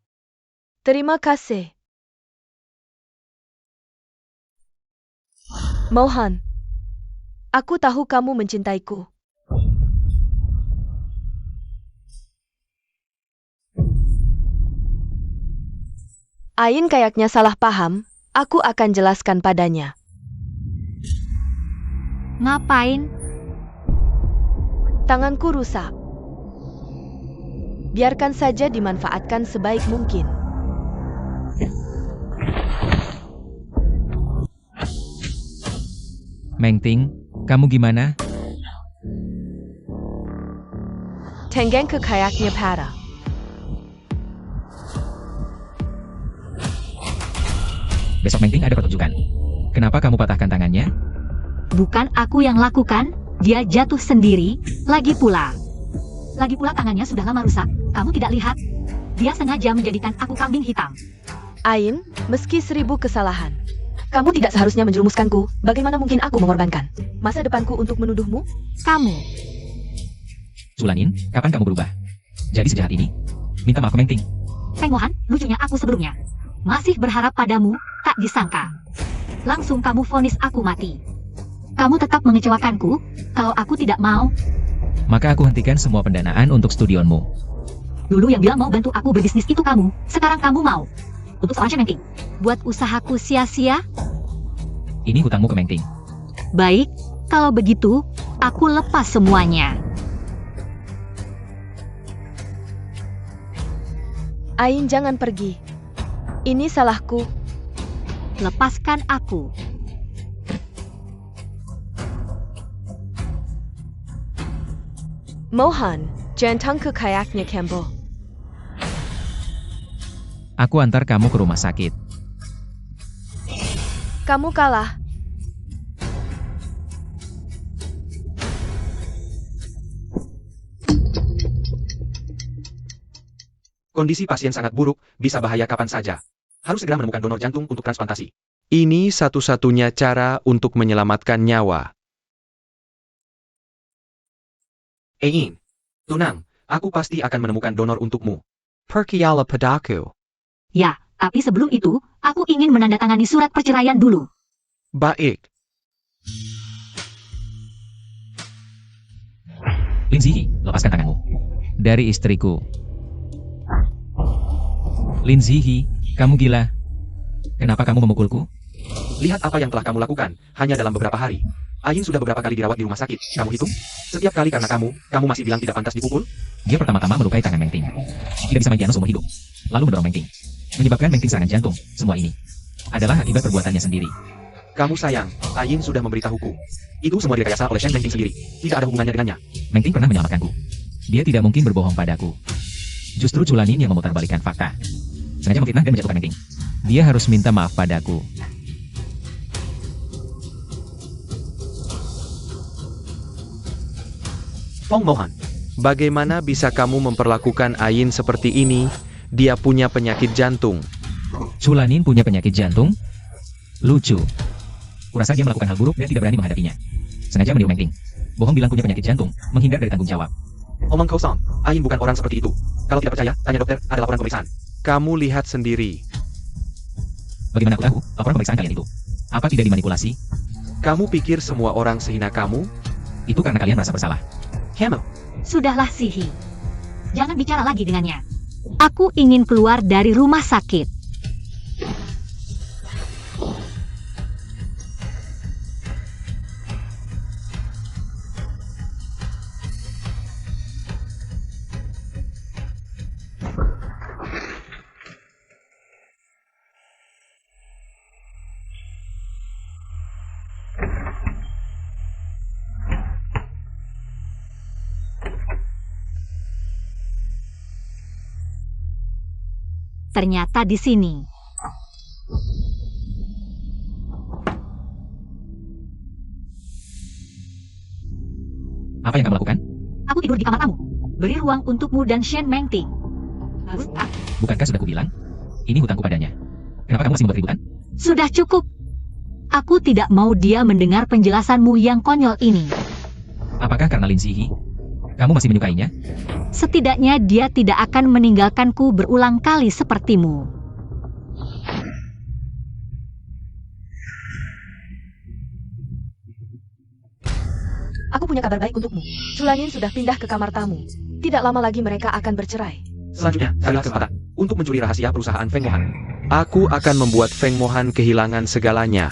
Terima kasih. Mohan, aku tahu kamu mencintaiku. Ain kayaknya salah paham, aku akan jelaskan padanya. Ngapain? Tanganku rusak. Biarkan saja dimanfaatkan sebaik mungkin. Mengting, kamu gimana? Tengen ke kayaknya pada. Besok Mengting ada pertunjukan. Kenapa kamu patahkan tangannya? Bukan aku yang lakukan, dia jatuh sendiri, lagi pula tangannya sudah lama rusak, kamu tidak lihat? Dia sengaja menjadikan aku kambing hitam. Ain, meski 1000 kesalahan, kamu tidak seharusnya menjerumuskanku. Bagaimana mungkin aku mengorbankan masa depanku untuk menuduhmu? Kamu, Zulanin, kapan kamu berubah? Jadi sejahat ini? Minta maaf ke Mengting. Feng Mohan, lucunya aku sebelumnya. Masih berharap padamu, tak disangka. Langsung kamu vonis aku mati. Kamu tetap mengecewakanku, kalau aku tidak mau. Maka aku hentikan semua pendanaan untuk studionmu. Dulu yang bilang mau bantu aku berbisnis itu kamu, sekarang kamu mau. Untuk seorang Shen Mengting, buat usahaku sia-sia? Ini hutangmu ke Mengting. Baik, kalau begitu, aku lepas semuanya. Ain, jangan pergi. Ini salahku. Lepaskan aku. Mohan, jantang ke kayaknya Campbell. Aku antar kamu ke rumah sakit. Kamu kalah. Kondisi pasien sangat buruk, bisa bahaya kapan saja. Harus segera menemukan donor jantung untuk transplantasi. Ini satu-satunya cara untuk menyelamatkan nyawa. Ein, tenang, aku pasti akan menemukan donor untukmu. Perkiala padaku. Ya, tapi sebelum itu, aku ingin menandatangani surat perceraian dulu. Baik. Lin Ziyi, lepaskan tanganmu. Dari istriku. Lin Ziyi, kamu gila. Kenapa kamu memukulku? Lihat apa yang telah kamu lakukan, hanya dalam beberapa hari. Ain sudah beberapa kali dirawat di rumah sakit. Kamu hitung? Setiap kali karena kamu masih bilang tidak pantas dipukul? Dia pertama-tama melukai tangan Mengting. Tidak bisa main piano seumur hidup. Lalu mendorong Mengting. Menyebabkan Mengting serangan jantung. Semua ini adalah akibat perbuatannya sendiri. Kamu sayang, Ain sudah memberitahuku. Itu semua direkayasa oleh Shen Mengting sendiri. Tidak ada hubungannya dengannya. Mengting pernah menyelamatkanku. Dia tidak mungkin berbohong padaku. Justru Zulanin yang memutarbalikkan fakta. Sengaja memfitnah dan menjatuhkan Mengting. Dia harus minta maaf padaku. Feng Mohan, bagaimana bisa kamu memperlakukan Ain seperti ini? Dia punya penyakit jantung. Zulanin punya penyakit jantung? Lucu. Kurasa dia melakukan hal buruk dan tidak berani menghadapinya. Sengaja meniru Mengting. Bohong bilang punya penyakit jantung, menghindar dari tanggung jawab. Omong kosong, Ain bukan orang seperti itu. Kalau tidak percaya, tanya dokter, ada laporan pemeriksaan. Kamu lihat sendiri. Bagaimana aku tahu laporan pemeriksaan kalian itu? Apa tidak dimanipulasi? Kamu pikir semua orang sehina kamu? Itu karena kalian merasa bersalah. Hamel, Sudahlah Ziyi. Jangan bicara lagi dengannya. Aku ingin keluar dari rumah sakit. Ternyata di sini. Apa yang kamu lakukan? Aku tidur di kamar tamu. Beri ruang untukmu dan Shen Mengting. Bukankah sudah kubilang? Ini hutangku padanya. Kenapa kamu masih membuat keributan? Sudah cukup. Aku tidak mau dia mendengar penjelasanmu yang konyol ini. Apakah karena Lin Ziyi? Kamu masih menyukainya? Setidaknya dia tidak akan meninggalkanku berulang kali sepertimu. Aku punya kabar baik untukmu. Zulanin sudah pindah ke kamar tamu. Tidak lama lagi mereka akan bercerai. selanjutnya adalah kesempatan untuk mencuri rahasia perusahaan Feng Mohan. Aku akan membuat Feng Mohan kehilangan segalanya.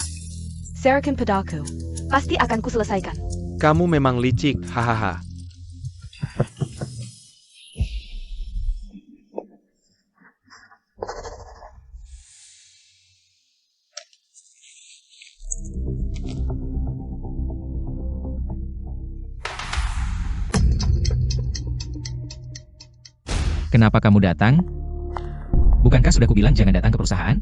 Sarakin padaku. Pasti akan kuselesaikan. Kamu memang licik, hahaha. Kenapa kamu datang? Bukankah sudah kubilang jangan datang ke perusahaan?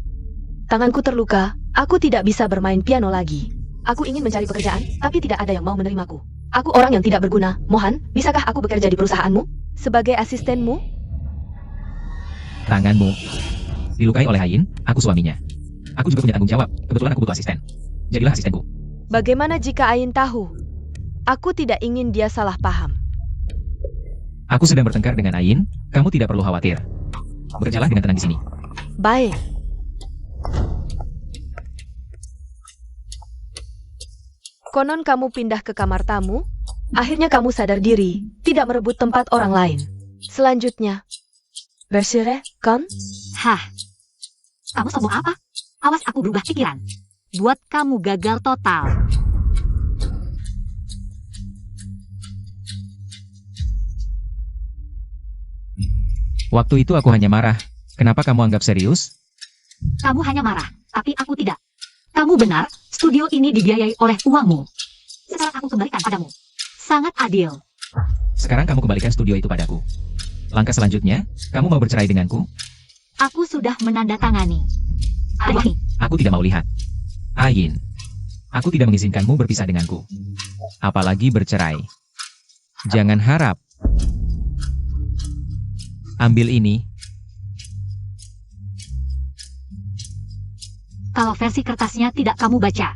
Tanganku terluka, aku tidak bisa bermain piano lagi. Aku ingin mencari pekerjaan, tapi tidak ada yang mau menerimaku. Aku orang yang tidak berguna. Mohan, bisakah aku bekerja di perusahaanmu? Sebagai asistenmu? Tanganmu dilukai oleh Ain, aku suaminya. Aku juga punya tanggung jawab, kebetulan aku butuh asisten. Jadilah asistenku. Bagaimana jika Ain tahu? Aku tidak ingin dia salah paham. Aku sedang bertengkar dengan Ain, kamu tidak perlu khawatir. Bekerjalah dengan tenang di sini. Baik. Konon kamu pindah ke kamar tamu, akhirnya kamu sadar diri, tidak merebut tempat orang lain. Selanjutnya, bersyukur, kan? Hah? Kamu sombong apa? Awas aku berubah pikiran. Buat kamu gagal total. Waktu itu aku hanya marah. Kenapa kamu anggap serius? Kamu hanya marah, tapi aku tidak. Kamu benar, studio ini dibiayai oleh uangmu. Sekarang aku kembalikan padamu. Sangat adil. Sekarang kamu kembalikan studio itu padaku. Langkah selanjutnya, kamu mau bercerai denganku? Aku sudah menandatangani. Ayo, Aku tidak mau lihat. Ain, aku tidak mengizinkanmu berpisah denganku. Apalagi bercerai. Jangan harap. Ambil ini. kalau versi kertasnya tidak kamu baca,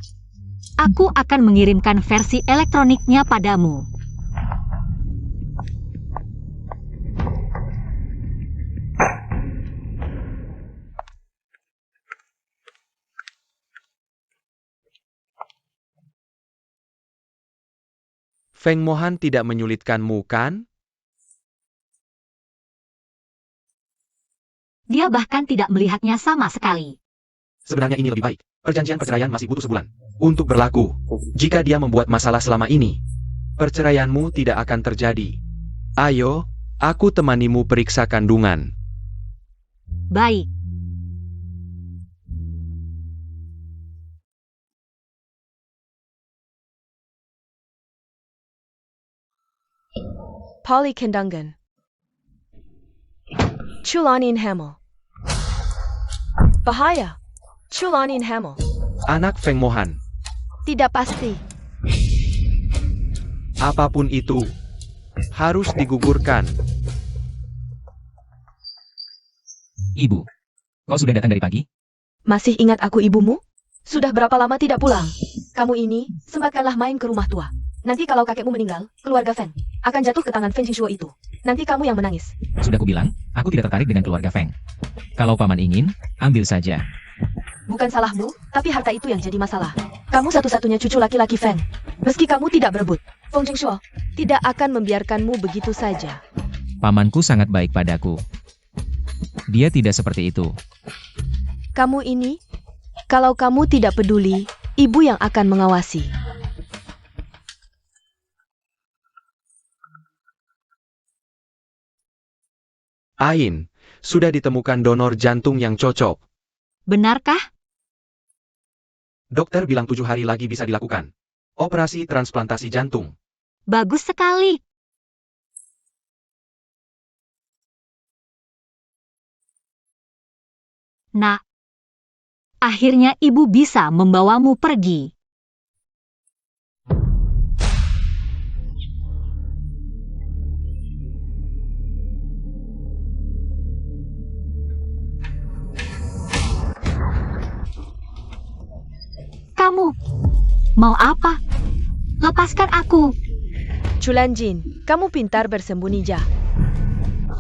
aku akan mengirimkan versi elektroniknya padamu. Feng Mohan tidak menyulitkanmu, kan? Dia bahkan tidak melihatnya sama sekali. Sebenarnya ini lebih baik. Perjanjian perceraian masih butuh sebulan untuk berlaku. Jika dia membuat masalah selama ini, perceraianmu tidak akan terjadi. Ayo, aku temanimu periksa kandungan. Baik. Polly Kendungan. Chulanin Hamel. Bahaya. Chulanin Hamel. Anak Feng Mohan, Tidak pasti. apapun itu, harus digugurkan. Ibu, kau sudah datang dari pagi? Masih ingat aku ibumu? Sudah berapa lama tidak pulang? Kamu ini, sempatkanlah main ke rumah tua. Nanti kalau kakekmu meninggal, keluarga Feng akan jatuh ke tangan Feng Jingshuo itu. Nanti kamu yang menangis. Sudah kubilang, aku tidak tertarik dengan keluarga Feng. Kalau paman ingin, ambil saja. Bukan salahmu, tapi harta itu yang jadi masalah. Kamu satu-satunya cucu laki-laki Feng. Meski kamu tidak berebut, Feng Jingshuo tidak akan membiarkanmu begitu saja. Pamanku sangat baik padaku. Dia tidak seperti itu. Kamu ini, kalau kamu tidak peduli, ibu yang akan mengawasi. Ain, sudah ditemukan donor jantung yang cocok. Benarkah? Dokter bilang 7 hari lagi bisa dilakukan. Operasi transplantasi jantung. Bagus sekali. Nah, akhirnya ibu bisa membawamu pergi. Kamu mau apa? Lepaskan aku. Chulanjin, kamu pintar bersembunyi jah.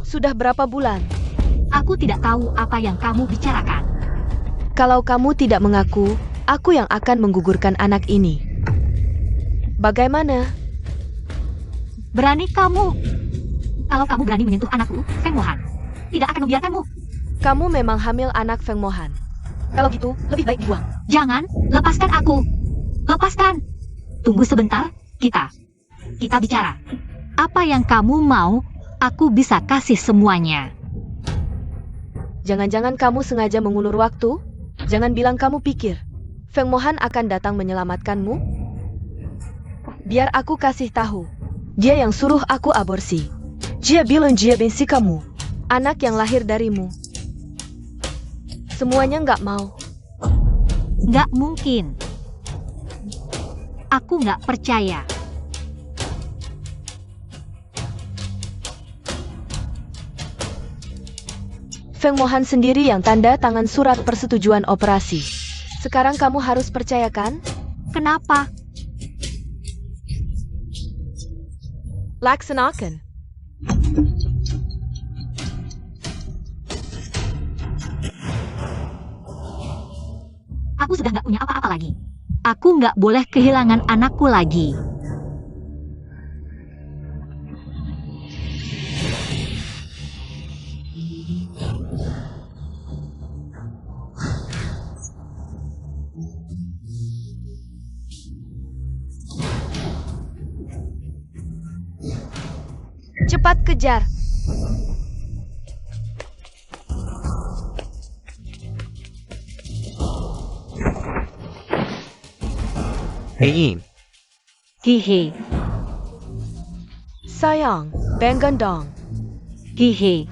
Sudah berapa bulan? Aku tidak tahu apa yang kamu bicarakan. Kalau kamu tidak mengaku, aku yang akan menggugurkan anak ini. Bagaimana? Berani kamu? Kalau kamu berani menyentuh anakku, Feng Mohan tidak akan membiarkanmu. Kamu memang hamil anak Feng Mohan. Kalau gitu, lebih baik dibuang. Jangan, lepaskan aku. Lepaskan. Tunggu sebentar, kita bicara. Apa yang kamu mau, aku bisa kasih semuanya. Jangan-jangan kamu sengaja mengulur waktu? Jangan bilang kamu pikir Feng Mohan akan datang menyelamatkanmu? Biar aku kasih tahu. Dia yang suruh aku aborsi. Dia bilang dia benci kamu. anak yang lahir darimu. Semuanya nggak mau. Nggak mungkin. Aku nggak percaya. Feng Mohan sendiri yang tanda tangan surat persetujuan operasi. Sekarang kamu harus percayakan? Kenapa? Laksanakan. Aku sudah nggak punya apa-apa lagi. Aku nggak boleh kehilangan anakku lagi. Cepat kejar. Ayin, Hihi, Sayang, Bengendong. hihi.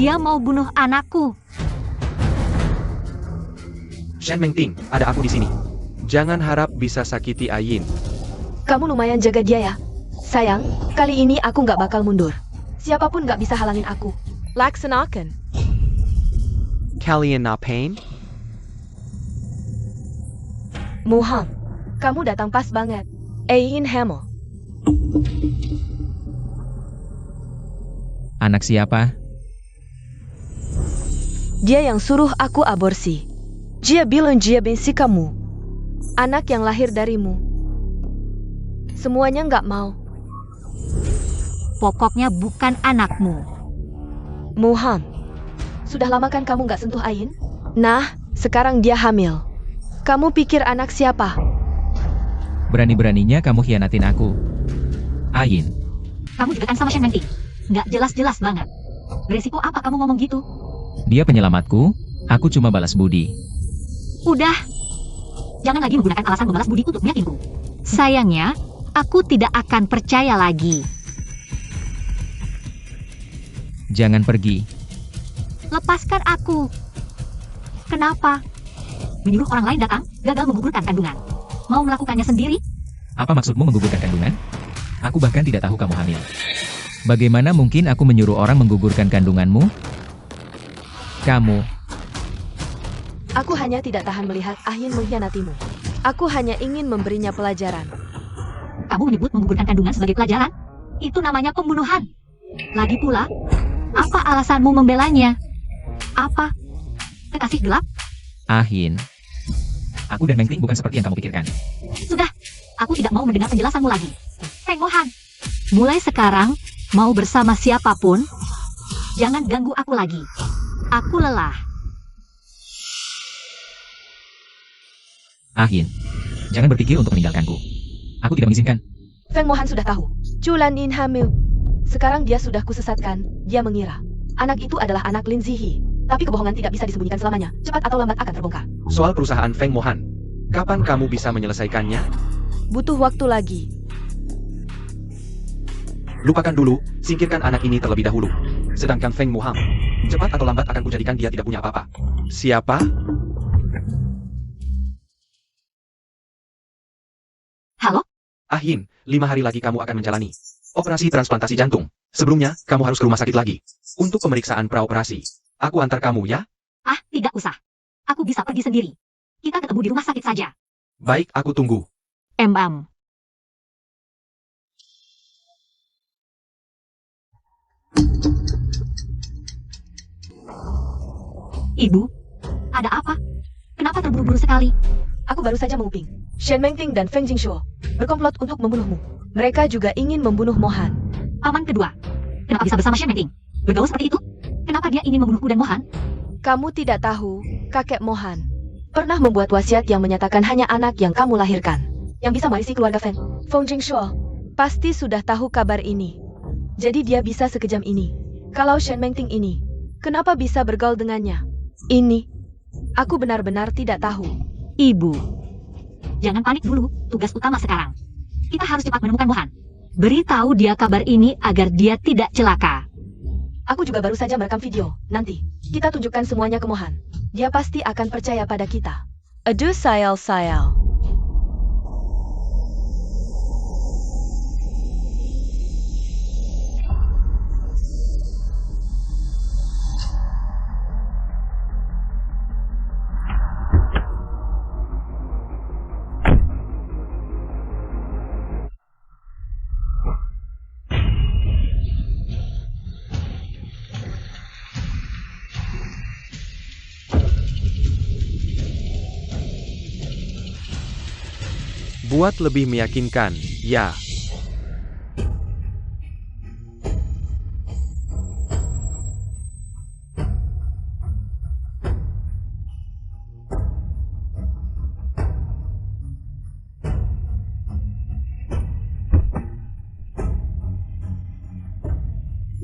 Dia mau bunuh anakku. Shen Mengting, ada aku di sini. Jangan harap bisa sakiti Ayin. Kamu lumayan jaga dia ya. Sayang, kali ini aku nggak bakal mundur. Siapapun nggak bisa halangin aku. Laksanakan. Kalian ngapain? Muham, kamu datang pas banget. Ayin Hemo. Anak siapa? Dia yang suruh aku aborsi. Dia bilang dia benci kamu. Anak yang lahir darimu. Semuanya nggak mau. Pokoknya bukan anakmu. Muham, sudah lama kan kamu nggak sentuh Ayin? Nah, sekarang dia hamil. Kamu pikir anak siapa? Berani-beraninya kamu hianatin aku. Ayin, Kamu juga kan sama Shen Mengting. Nggak jelas-jelas banget. Beresiko apa kamu ngomong gitu? dia penyelamatku, aku cuma balas budi. Udah. Jangan lagi menggunakan alasan membalas budi untuk meyakinkanku. Sayangnya, aku tidak akan percaya lagi. Jangan pergi. Lepaskan aku. Kenapa? Menyuruh orang lain datang, gagal menggugurkan kandungan. Mau melakukannya sendiri? Apa maksudmu menggugurkan kandungan? Aku bahkan tidak tahu kamu hamil. Bagaimana mungkin aku menyuruh orang menggugurkan kandunganmu? Kamu, Aku hanya tidak tahan melihat Ayin mengkhianatimu. Aku hanya ingin memberinya pelajaran. Kamu menyebut menggugurkan kandungan sebagai pelajaran? Itu namanya pembunuhan. Lagi pula, apa alasanmu membelanya? Apa? Kekasih gelap? Ahin. Aku dan Mengting bukan seperti yang kamu pikirkan. Sudah, aku tidak mau mendengar penjelasanmu lagi. Feng Mohan, mulai sekarang, mau bersama siapapun, jangan ganggu aku lagi. Aku lelah. Ahin, jangan berpikir untuk meninggalkanku. Aku tidak mengizinkan. Feng Mohan sudah tahu. Chulan In hamil. Sekarang dia sudah kusesatkan. Dia mengira anak itu adalah anak Lin Zihi. Tapi kebohongan tidak bisa disembunyikan selamanya. Cepat atau lambat akan terbongkar. Soal perusahaan Feng Mohan, kapan kamu bisa menyelesaikannya? Butuh waktu lagi. Lupakan dulu, singkirkan anak ini terlebih dahulu. Sedangkan Feng Mohan, cepat atau lambat akan kujadikan dia tidak punya apa-apa. Siapa? Halo? Ahin, 5 hari lagi kamu akan menjalani operasi transplantasi jantung. Sebelumnya, kamu harus ke rumah sakit lagi untuk pemeriksaan praoperasi. Aku antar kamu ya. Ah, tidak usah. Aku bisa pergi sendiri. Kita ketemu di rumah sakit saja. Baik, aku tunggu. Em. Ibu, ada apa? Kenapa terburu-buru sekali? Aku baru saja menguping. Shen Mengting dan Feng Jingshuo berkomplot untuk membunuhmu. Mereka juga ingin membunuh Mohan. Paman kedua, kenapa bisa bersama Shen Mengting? Bergaul seperti itu? Kenapa dia ingin membunuhku dan Mohan? Kamu tidak tahu, kakek Mohan pernah membuat wasiat yang menyatakan hanya anak yang kamu lahirkan yang bisa mewarisi keluarga Feng. Feng Jingshuo pasti sudah tahu kabar ini. Jadi dia bisa sekejam ini. Kalau Shen Mengting ini, kenapa bisa bergaul dengannya? Ini, aku benar-benar tidak tahu. Ibu, jangan panik dulu. Tugas utama sekarang, kita harus cepat menemukan Mohan. Beritahu dia kabar ini agar dia tidak celaka. Aku juga baru saja merekam video. Nanti, kita tunjukkan semuanya ke Mohan. Dia pasti akan percaya pada kita. Aduh sayal-sayal. Buat lebih meyakinkan, ya.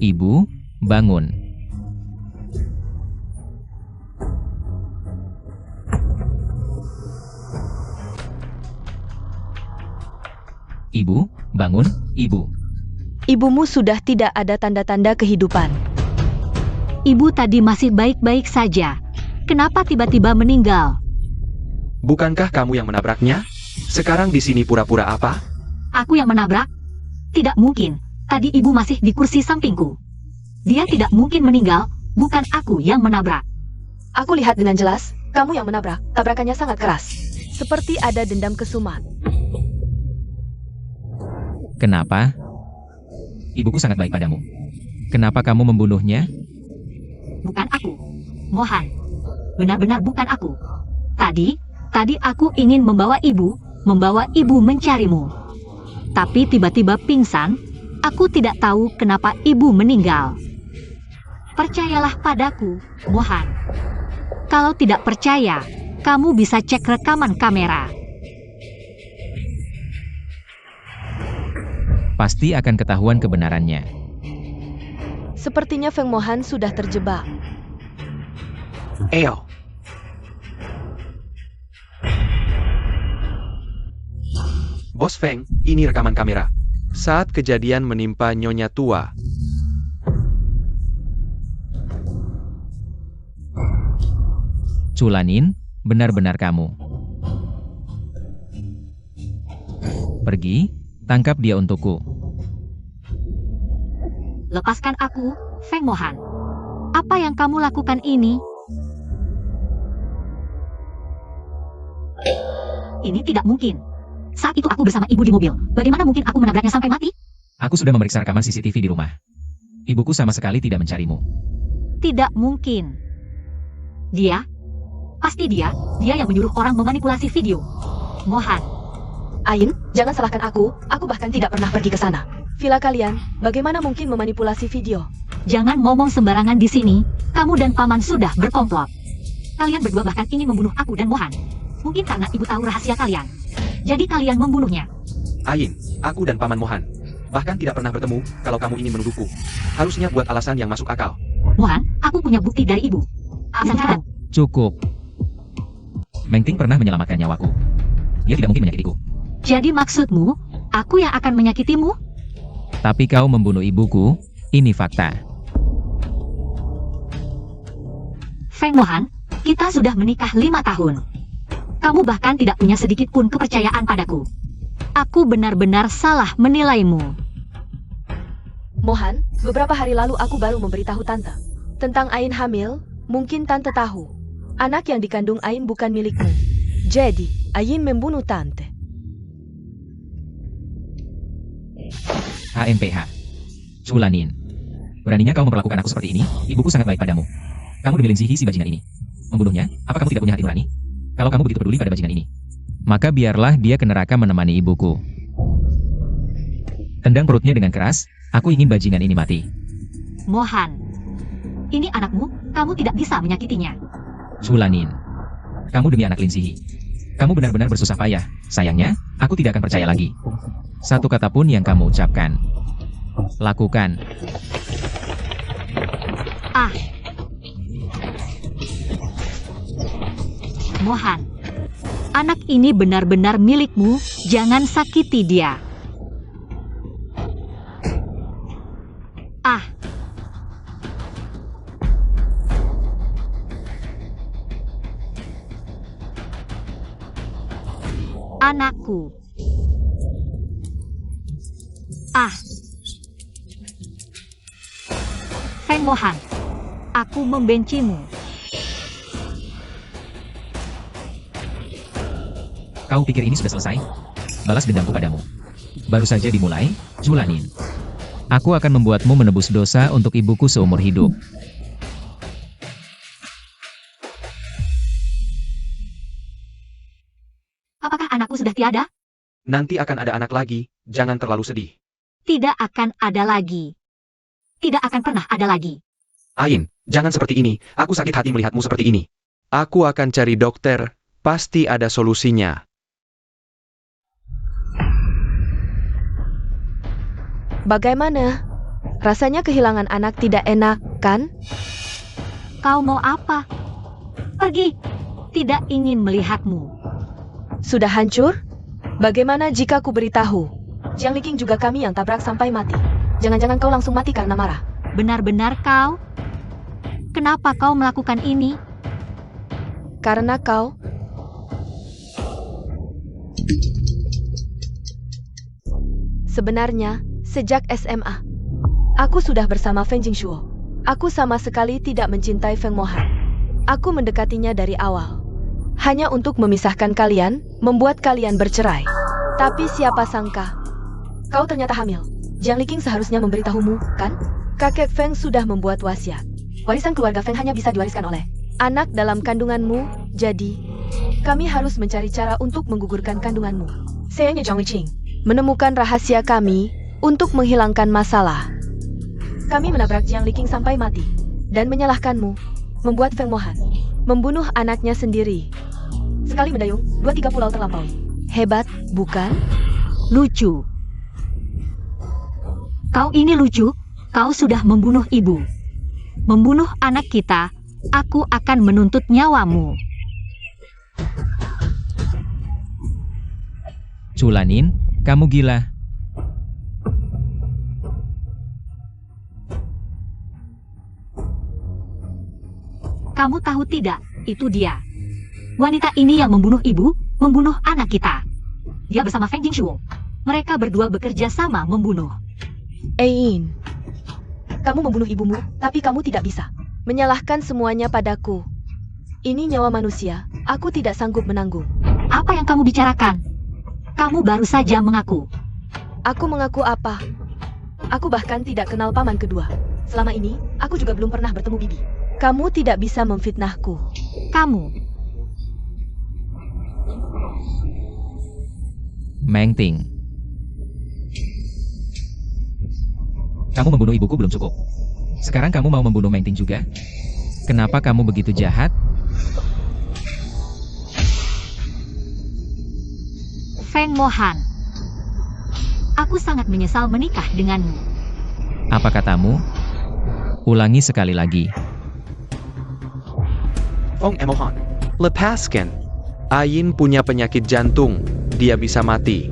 Ibu, bangun. Ibu, bangun, Ibu. Ibumu sudah tidak ada tanda-tanda kehidupan. Ibu tadi masih baik-baik saja. Kenapa tiba-tiba meninggal? Bukankah kamu yang menabraknya? Sekarang di sini pura-pura apa? Aku yang menabrak? Tidak mungkin. Tadi ibu masih di kursi sampingku. Dia tidak mungkin meninggal, bukan aku yang menabrak. Aku lihat dengan jelas, kamu yang menabrak. Tabrakannya sangat keras. Seperti ada dendam kesumat. Kenapa? Ibuku sangat baik padamu. Kenapa kamu membunuhnya? Bukan aku. Mohan. Benar-benar bukan aku. Tadi aku ingin membawa ibu mencarimu. Tapi tiba-tiba pingsan, aku tidak tahu kenapa ibu meninggal. Percayalah padaku, Mohan. Kalau tidak percaya, kamu bisa cek rekaman kamera. Pasti akan ketahuan kebenarannya. Sepertinya Feng Mohan sudah terjebak. Eo. Bos Feng, ini rekaman kamera. Saat kejadian menimpa Nyonya Tua. Chulanin, benar-benar kamu. Pergi, tangkap dia untukku. Lepaskan aku, Feng Mohan. Apa yang kamu lakukan ini? Ini tidak mungkin. Saat itu aku bersama ibu di mobil. Bagaimana mungkin aku menabraknya sampai mati? Aku sudah memeriksa rekaman CCTV di rumah. Ibuku sama sekali tidak mencarimu. Tidak mungkin. Dia? Pasti dia yang menyuruh orang memanipulasi video. Mohan. Ain, jangan salahkan aku bahkan tidak pernah pergi ke sana. Villa kalian, bagaimana mungkin memanipulasi video? Jangan ngomong sembarangan di sini. Kamu dan paman sudah berkomplot. Kalian berdua bahkan ingin membunuh aku dan Mohan. Mungkin karena ibu tahu rahasia kalian. Jadi kalian membunuhnya. Ain, aku dan Paman Mohan. Bahkan tidak pernah bertemu kalau kamu ingin menuduhku. Harusnya buat alasan yang masuk akal. Mohan, aku punya bukti dari ibu. Sekarang. Cukup. Mengting pernah menyelamatkan nyawaku. Dia tidak mungkin menyakitiku. Jadi maksudmu, aku yang akan menyakitimu? Tapi kau membunuh ibuku, ini fakta. Feng Mohan, kita sudah menikah 5 tahun. Kamu bahkan tidak punya sedikit pun kepercayaan padaku. Aku benar-benar salah menilaimu. Mohan, beberapa hari lalu aku baru memberitahu Tante. Tentang Ain hamil, mungkin Tante tahu. Anak yang dikandung Ain bukan milikmu. Jadi, Ain membunuh Tante. HMPH. Chulanin. Beraninya kau memperlakukan aku seperti ini? Ibuku sangat baik padamu. Kamu demi Lingzihi si bajingan ini. Membunuhnya? Apa kamu tidak punya hati nurani? Kalau kamu begitu peduli pada bajingan ini, maka biarlah dia ke neraka menemani ibuku. Tendang perutnya dengan keras, aku ingin bajingan ini mati. Mohan, ini anakmu, kamu tidak bisa menyakitinya. Chulanin. Kamu demi anak Lingzihi. Kamu benar-benar bersusah payah. Sayangnya, aku tidak akan percaya lagi. Satu kata pun yang kamu ucapkan. Lakukan. Mohan, anak ini benar-benar milikmu, jangan sakiti dia. Anakku. Ah. Feng Mohan, aku membencimu. Kau pikir ini sudah selesai? Balas dendamku padamu. Baru saja dimulai, Zulanin. Aku akan membuatmu menebus dosa untuk ibuku seumur hidup. Apakah anakku sudah tiada? Nanti akan ada anak lagi, jangan terlalu sedih. Tidak akan ada lagi. Tidak akan pernah ada lagi. Ain, jangan seperti ini, aku sakit hati melihatmu seperti ini. Aku akan cari dokter, pasti ada solusinya. Bagaimana? Rasanya kehilangan anak tidak enak, kan? Kau mau apa? Pergi. Tidak ingin melihatmu. Sudah hancur? Bagaimana jika ku beritahu? Jiang Liking juga kami yang tabrak sampai mati. Jangan-jangan kau langsung mati karena marah. Benar-benar kau? Kenapa kau melakukan ini? Karena kau... Sebenarnya, sejak SMA, aku sudah bersama Feng Jingshuo. Aku sama sekali tidak mencintai Feng Mohan. Aku mendekatinya dari awal. Hanya untuk memisahkan kalian, membuat kalian bercerai. Tapi siapa sangka, kau ternyata hamil. Jiang Liking seharusnya memberitahumu, kan? Kakek Feng sudah membuat wasiat. Warisan keluarga Feng hanya bisa diwariskan oleh anak dalam kandunganmu, jadi kami harus mencari cara untuk menggugurkan kandunganmu. Saya Jiang Liqing menemukan rahasia kami untuk menghilangkan masalah. Kami menabrak Jiang Liking sampai mati dan menyalahkanmu, membuat Feng Mohan membunuh anaknya sendiri. Sekali mendayung, 2-3 pulau terlampaui. Hebat, bukan? Lucu. Kau ini lucu. Kau sudah membunuh ibu. Membunuh anak kita. Aku akan menuntut nyawamu. Zulanin, kamu gila. Kamu tahu tidak, itu dia. Wanita ini yang membunuh ibu, membunuh anak kita. Dia bersama Feng Jingshuo. Mereka berdua bekerja sama membunuh. Ein, kamu membunuh ibumu, tapi kamu tidak bisa menyalahkan semuanya padaku. Ini nyawa manusia, aku tidak sanggup menanggung. Apa yang kamu bicarakan? Kamu baru saja mengaku. Aku mengaku apa? Aku bahkan tidak kenal paman kedua. Selama ini, aku juga belum pernah bertemu bibi. Kamu tidak bisa memfitnahku. Kamu. Meng Ting. Kamu membunuh ibuku belum cukup. Sekarang kamu mau membunuh Meng Ting juga? Kenapa kamu begitu jahat? Feng Mohan. Aku sangat menyesal menikah denganmu. Apa katamu? Ulangi sekali lagi. Feng Mohan, lepaskan. Ain punya penyakit jantung, dia bisa mati.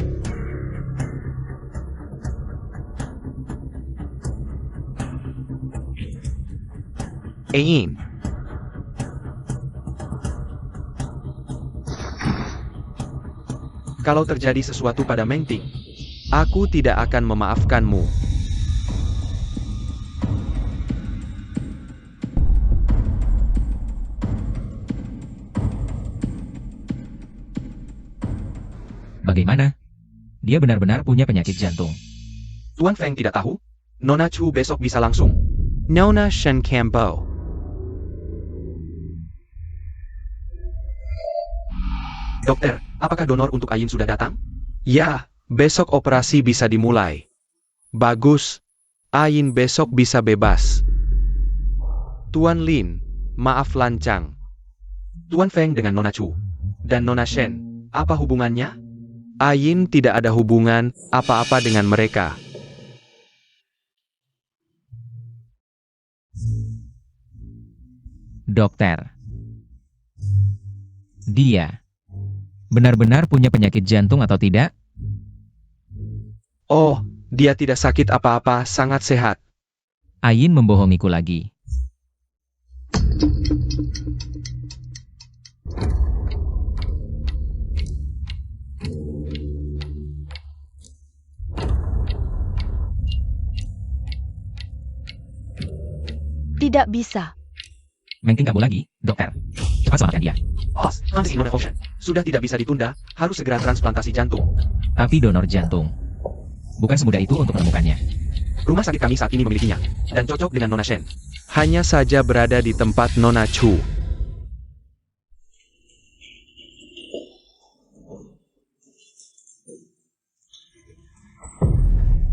Ain. Kalau terjadi sesuatu pada Meng Ting, aku tidak akan memaafkanmu. Bagaimana? Dia benar-benar punya penyakit jantung. Tuan Feng tidak tahu? Nona Chu besok bisa langsung. Nona Shen Campo. Dokter, apakah donor untuk Ain sudah datang? Ya, besok operasi bisa dimulai. Bagus. Ain besok bisa bebas. Tuan Lin, maaf lancang. Tuan Feng dengan Nona Chu. Dan Nona Shen, apa hubungannya? Ain tidak ada hubungan apa-apa dengan mereka. Dokter. Dia benar-benar punya penyakit jantung atau tidak? Oh, dia tidak sakit apa-apa, sangat sehat. Ain membohongiku lagi. Tidak bisa. Mengting kamu lagi, dokter. Cepat selamatkan dia. Os, hunting Nona Ocean. Sudah tidak bisa ditunda, harus segera transplantasi jantung. Tapi donor jantung. Bukan semudah itu untuk menemukannya. Rumah sakit kami saat ini memilikinya, dan cocok dengan Nona Shen. Hanya saja berada di tempat Nona Chu.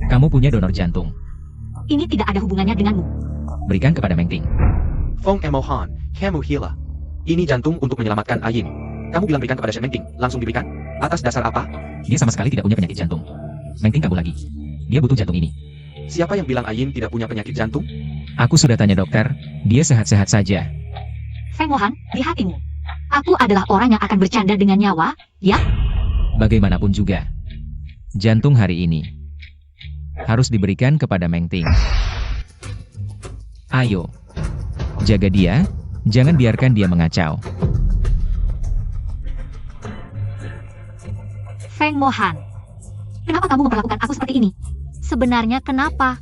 Kamu punya donor jantung. Ini tidak ada hubungannya denganmu. Berikan kepada Mengting. Fong Emohan, kamu gila. Ini jantung untuk menyelamatkan Ayin. Kamu bilang berikan kepada Shen Mengting, langsung diberikan. Atas dasar apa? Dia sama sekali tidak punya penyakit jantung. Mengting kamu lagi. Dia butuh jantung ini. Siapa yang bilang Ayin tidak punya penyakit jantung? Aku sudah tanya dokter, dia sehat-sehat saja. Feng Mohan, di hatimu. Aku adalah orang yang akan bercanda dengan nyawa, ya? Bagaimanapun juga, jantung hari ini harus diberikan kepada Mengting. Ayo, jaga dia, jangan biarkan dia mengacau. Feng Mohan, kenapa kamu memperlakukan aku seperti ini? Sebenarnya kenapa?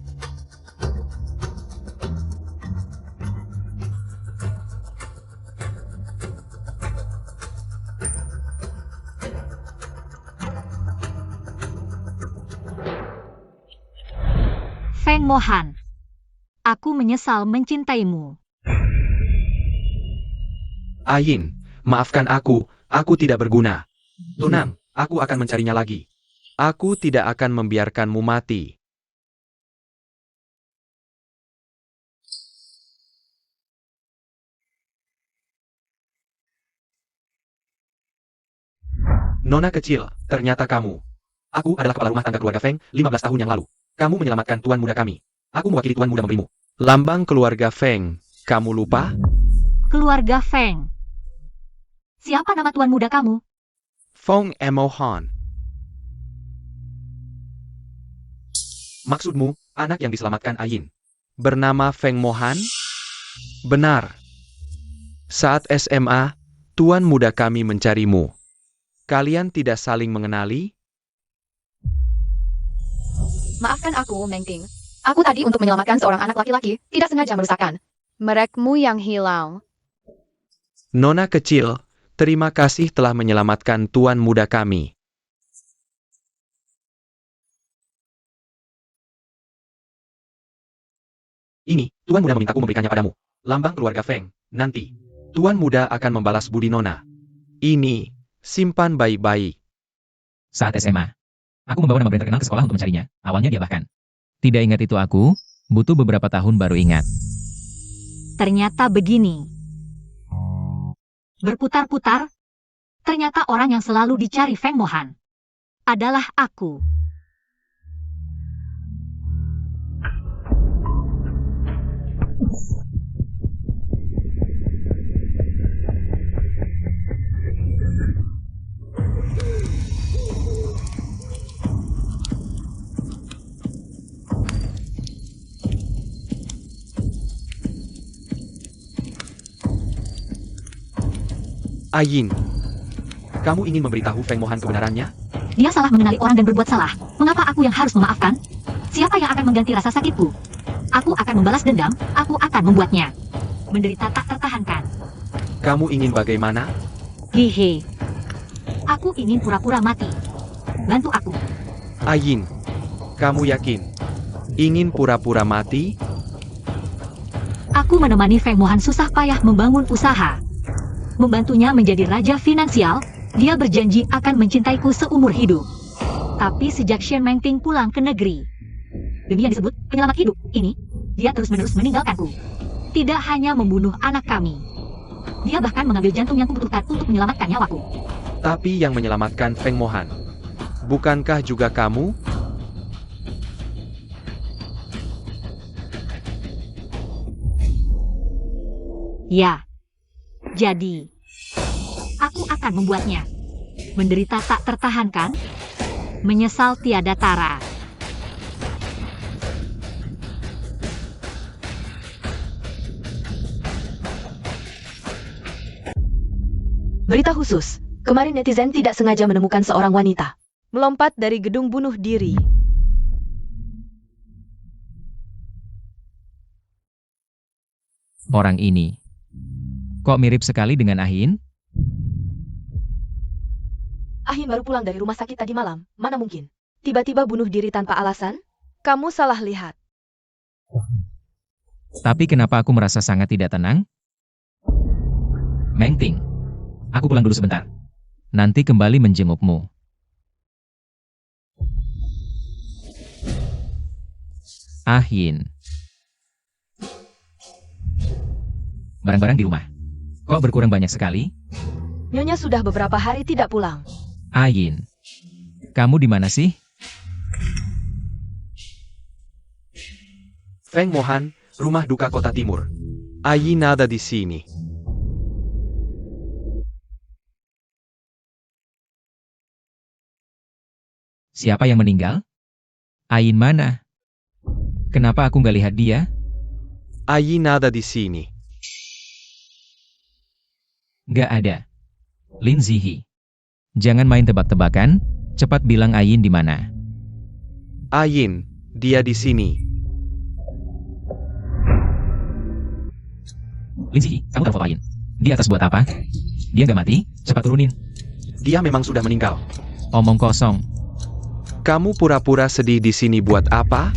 Feng Mohan, aku menyesal mencintaimu. Ayin, maafkan aku tidak berguna. Tunang, aku akan mencarinya lagi. Aku tidak akan membiarkanmu mati. Nona kecil, ternyata kamu. Aku adalah kepala rumah tangga keluarga Feng 15 tahun yang lalu. Kamu menyelamatkan tuan muda kami. Aku mewakili tuan muda memberimu lambang keluarga Feng. Kamu lupa? Keluarga Feng. Siapa nama tuan muda kamu? Fong Emohan. Maksudmu, anak yang diselamatkan Ayin. Bernama Feng Mohan? Benar. Saat SMA, tuan muda kami mencarimu. Kalian tidak saling mengenali? Maafkan aku, Mengting. Aku tadi untuk menyelamatkan seorang anak laki-laki, tidak sengaja merusakkan merekmu yang hilang. Nona kecil, terima kasih telah menyelamatkan tuan muda kami. Ini, tuan muda memintaku memberikannya padamu. Lambang keluarga Feng. Nanti, tuan muda akan membalas budi Nona. Ini, simpan baik-baik. Saat SMA, aku membawa nama brand terkenal ke sekolah untuk mencarinya. Awalnya dia bahkan tidak ingat itu aku, butuh beberapa tahun baru ingat. Ternyata begini. Berputar-putar, ternyata orang yang selalu dicari Feng Mohan adalah aku. Ayin, kamu ingin memberitahu Feng Mohan kebenarannya? Dia salah mengenali orang dan berbuat salah. Mengapa aku yang harus memaafkan? Siapa yang akan mengganti rasa sakitku? Aku akan membalas dendam, aku akan membuatnya menderita tak tertahankan. Kamu ingin bagaimana? Hehe. Aku ingin pura-pura mati. Bantu aku. Ayin, kamu yakin? Ingin pura-pura mati? Aku menemani Feng Mohan susah payah membangun usaha. Membantunya menjadi raja finansial, dia berjanji akan mencintaiku seumur hidup. Tapi sejak Shen Mengting pulang ke negeri, demi yang disebut penyelamat hidup ini, dia terus-menerus meninggalkanku. Tidak hanya membunuh anak kami, dia bahkan mengambil jantung yang kubutuhkan untuk menyelamatkan nyawaku. Tapi yang menyelamatkan Feng Mohan, bukankah juga kamu? Ya. Jadi, aku akan membuatnya menderita tak tertahankan, menyesal tiada tara. Berita khusus, kemarin netizen tidak sengaja menemukan seorang wanita melompat dari gedung bunuh diri. Orang ini. Kok mirip sekali dengan Ahin? Ahin baru pulang dari rumah sakit tadi malam. Mana mungkin? Tiba-tiba bunuh diri tanpa alasan? Kamu salah lihat. Tapi kenapa aku merasa sangat tidak tenang? Mengting. Aku pulang dulu sebentar. Nanti kembali menjengukmu. Ahin. Barang-barang di rumah. Kok berkurang banyak sekali? Nyonya sudah beberapa hari tidak pulang. Ahin. Kamu di mana sih? Feng Mohan, rumah duka kota timur. Ayin ada di sini. Siapa yang meninggal? Ain mana? Kenapa aku nggak lihat dia? Ayin ada di sini. Nggak ada. Lin Zihi. Jangan main tebak-tebakan, cepat bilang Ain di mana. Ayin, dia di sini. Lin Zihi, kamu telepon Ain. Di atas buat apa? Dia nggak mati, cepat turunin. Dia memang sudah meninggal. Omong kosong. Kamu pura-pura sedih di sini buat apa?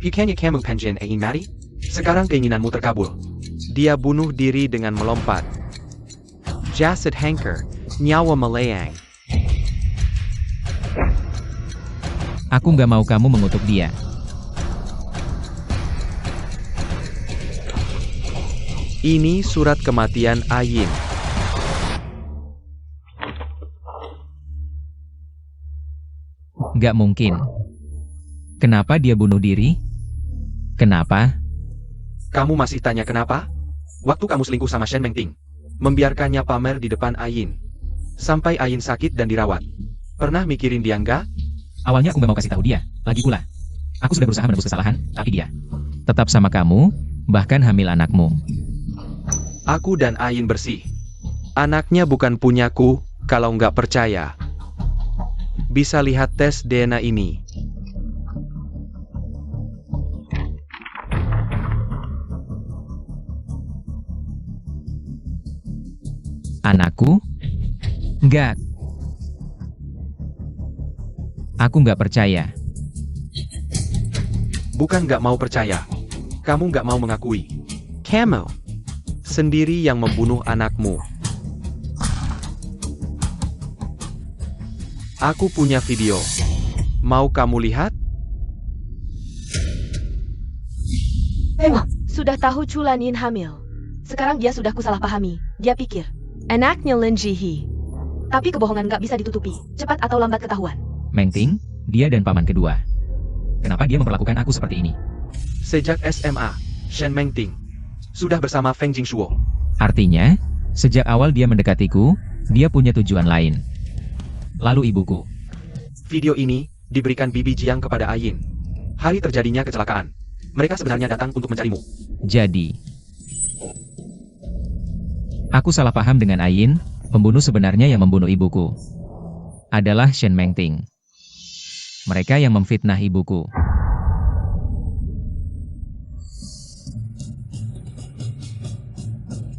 Bukannya kamu pengen Ayin mati? Sekarang keinginanmu terkabul. Dia bunuh diri dengan melompat. Jasad Hanker, nyawa melayang. Aku nggak mau kamu mengutuk dia. Ini surat kematian Ayin. Nggak mungkin. Kenapa dia bunuh diri? Kenapa? Kamu masih tanya kenapa? Waktu kamu selingkuh sama Shen Mengting, membiarkannya pamer di depan Ayin. Sampai Ayin sakit dan dirawat. Pernah mikirin dia nggak? Awalnya aku nggak mau kasih tahu dia. Lagi pula, aku sudah berusaha menebus kesalahan, tapi dia tetap sama kamu, bahkan hamil anakmu. Aku dan Ayin bersih. Anaknya bukan punyaku, kalau nggak percaya. Bisa lihat tes DNA ini. Anakku? Enggak. Aku nggak percaya. Bukan nggak mau percaya. Kamu nggak mau mengakui. Kamu sendiri yang membunuh anakmu. Aku punya video. Mau kamu lihat? Sudah tahu Chulanin hamil. Sekarang dia sudah kusalahpahami. Dia pikir anaknya Lin Zihi. Tapi kebohongan nggak bisa ditutupi. Cepat atau lambat ketahuan. Mengting, dia dan paman kedua. Kenapa dia memperlakukan aku seperti ini? Sejak SMA, Shen Mengting sudah bersama Feng Jingshuo. Artinya, sejak awal dia mendekatiku, dia punya tujuan lain. Lalu ibuku. Video ini diberikan Bibi Jiang kepada Ayin. Hari terjadinya kecelakaan. Mereka sebenarnya datang untuk mencarimu. Jadi, aku salah paham dengan Ayin, pembunuh sebenarnya yang membunuh ibuku adalah Shen Mengting. Mereka yang memfitnah ibuku.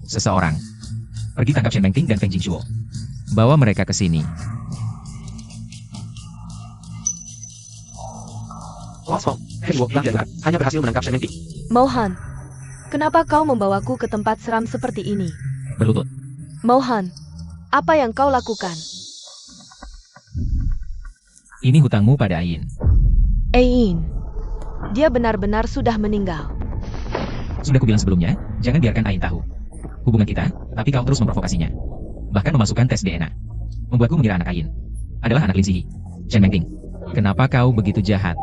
Seseorang. Pergi tangkap Shen Mengting dan Feng Jingshuo. Bawa mereka ke sini. Hanya berhasil menangkap Shen Mengting. Mohan, kenapa kau membawaku ke tempat seram seperti ini? Berlutut. Mohan, apa yang kau lakukan? Ini hutangmu pada Ayin. Ayin, dia benar-benar sudah meninggal. Sudah kubilang sebelumnya, jangan biarkan Ayin tahu hubungan kita, tapi kau terus memprovokasinya. Bahkan memasukkan tes DNA. Membuatku mengira anak Ayin adalah anak Lin Zihi. Shen Mengting, kenapa kau begitu jahat?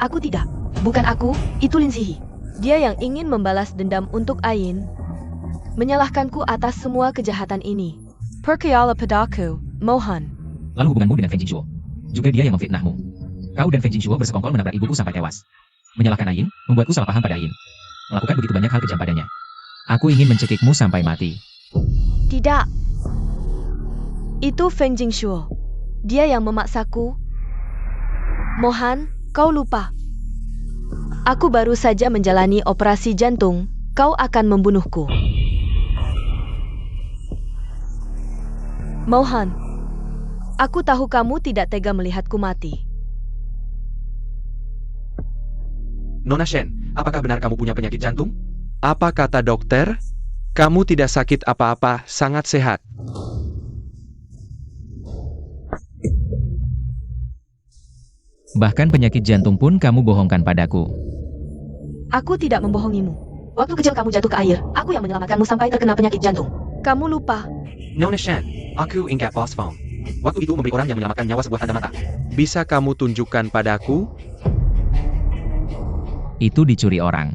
Aku tidak. Bukan aku, itu Lin Zihi. Dia yang ingin membalas dendam untuk Ayin. Menyalahkanku atas semua kejahatan ini. Percaya padaku, Mohan. Lalu hubunganmu dengan Feng Jingshuo. Juga dia yang memfitnahmu. Kau dan Feng Jingshuo bersekongkol menabrak ibuku sampai tewas. Menyalahkan Ayin, membuatku salah paham pada Ayin. Melakukan begitu banyak hal kejam padanya. Aku ingin mencekikmu sampai mati. Tidak. Itu Feng Jingshuo. Dia yang memaksaku. Mohan, kau lupa. Aku baru saja menjalani operasi jantung. kau akan membunuhku. Mohan, aku tahu kamu tidak tega melihatku mati. Nona Shen, apakah benar kamu punya penyakit jantung? Apa kata dokter? Kamu tidak sakit apa-apa, sangat sehat. Bahkan penyakit jantung pun kamu bohongkan padaku. Aku tidak membohongimu. Waktu kecil kamu jatuh ke air, aku yang menyelamatkanmu sampai terkena penyakit jantung. Kamu lupa. Nona Shen, aku ingat Boss Phone. Waktu itu memberi orang yang menyelamatkan nyawa sebuah tanda mata. Bisa kamu tunjukkan padaku? Itu dicuri orang.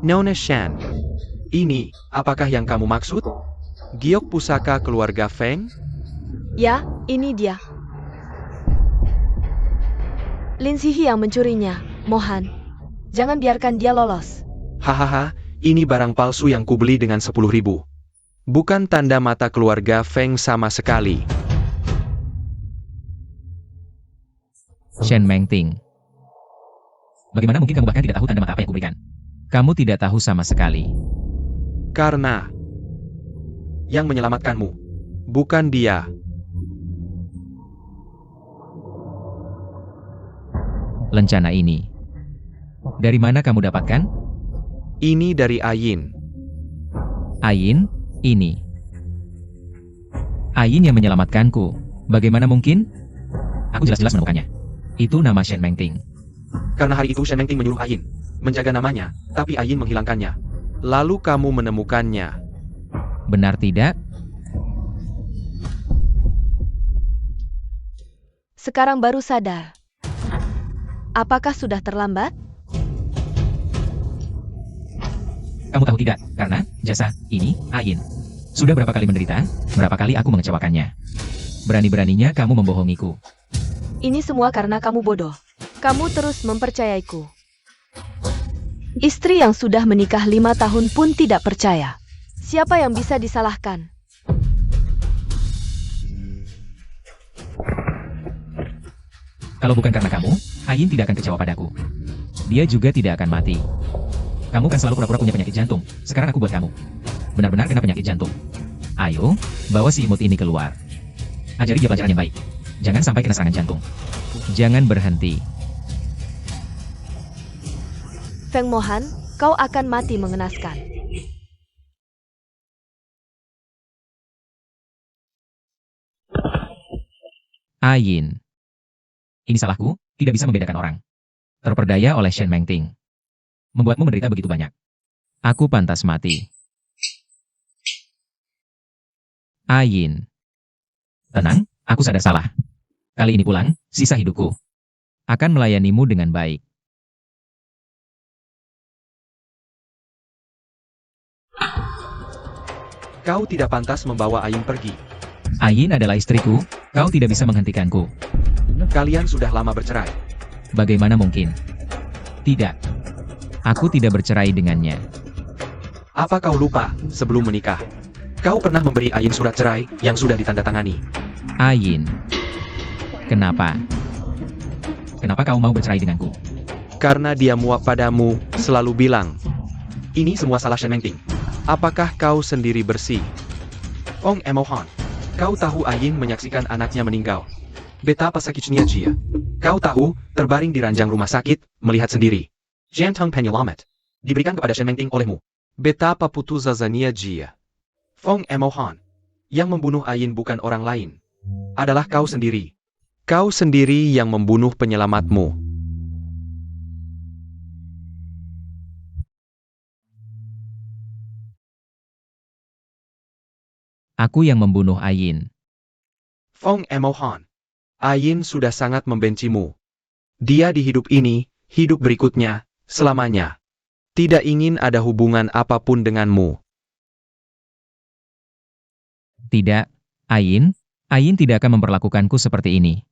Nona Shen, ini apakah yang kamu maksud? Giok pusaka keluarga Feng? Ya, ini dia. Lin Sihi yang mencurinya, Mohan. Jangan biarkan dia lolos. Hahaha, ini barang palsu yang kubeli dengan 10.000. Bukan tanda mata keluarga Feng sama sekali. Shen Mengting. Bagaimana mungkin kamu bahkan tidak tahu tanda mata apa yang kuberikan? Kamu tidak tahu sama sekali. Karena yang menyelamatkanmu, bukan dia. Lencana ini. Dari mana kamu dapatkan? Ini dari Ayin. Ayin, ini. Ayin yang menyelamatkanku. Bagaimana mungkin? Aku jelas-jelas menemukannya. Itu nama Shen Mengting. Karena hari itu Shen Mengting menyuruh Ayin menjaga namanya, tapi Ayin menghilangkannya. Lalu kamu menemukannya. Benar tidak? Sekarang baru sadar. Apakah sudah terlambat? Kamu tahu tidak? Karena jasa ini Ayin. Sudah berapa kali menderita? Berapa kali aku mengecewakannya? Berani-beraninya kamu membohongiku. Ini semua karena kamu bodoh. Kamu terus mempercayaiku. Istri yang sudah menikah 5 tahun pun tidak percaya. Siapa yang bisa disalahkan? Kalau bukan karena kamu, Ayin tidak akan kecewa padaku. Dia juga tidak akan mati. Kamu kan selalu pura-pura punya penyakit jantung. Sekarang aku buat kamu. Benar-benar kena penyakit jantung. Ayo, bawa si imut ini keluar. Ajari dia pelajaran yang baik. Jangan sampai kena serangan jantung. Jangan berhenti. Feng Mohan, kau akan mati mengenaskan. Ayin. Ini salahku, tidak bisa membedakan orang. Terperdaya oleh Shen Mengting. Membuatmu menderita begitu banyak. Aku pantas mati. Ayin. Tenang, aku sadar salah. Kali ini pulang, sisa hidupku akan melayanimu dengan baik. Kau tidak pantas membawa Ayin pergi. Ayin adalah istriku, kau tidak bisa menghentikanku. Kalian sudah lama bercerai. Bagaimana mungkin? Tidak. Aku tidak bercerai dengannya. Apa kau lupa, sebelum menikah, kau pernah memberi Ayin surat cerai yang sudah ditandatangani. Ayin. Kenapa? Kenapa kau mau bercerai denganku? Karena dia muak padamu, selalu bilang, ini semua salah Shen Mengting. Apakah kau sendiri bersih? Ong Emohon, kau tahu Ayin menyaksikan anaknya meninggal. Betapa sakitnya dia. Kau tahu, terbaring di ranjang rumah sakit, melihat sendiri. Jantung penyelamat diberikan kepada Shen Mengting olehmu. Betapa putusasanya dia. Fong Emohon, yang membunuh Ayin bukan orang lain. Adalah kau sendiri. Kau sendiri yang membunuh penyelamatmu. Aku yang membunuh Ayin. Fong Emohon, Ayin sudah sangat membencimu. Dia di hidup ini, hidup berikutnya, selamanya. Tidak ingin ada hubungan apapun denganmu. Tidak, Ayin. Ayin tidak akan memperlakukanku seperti ini.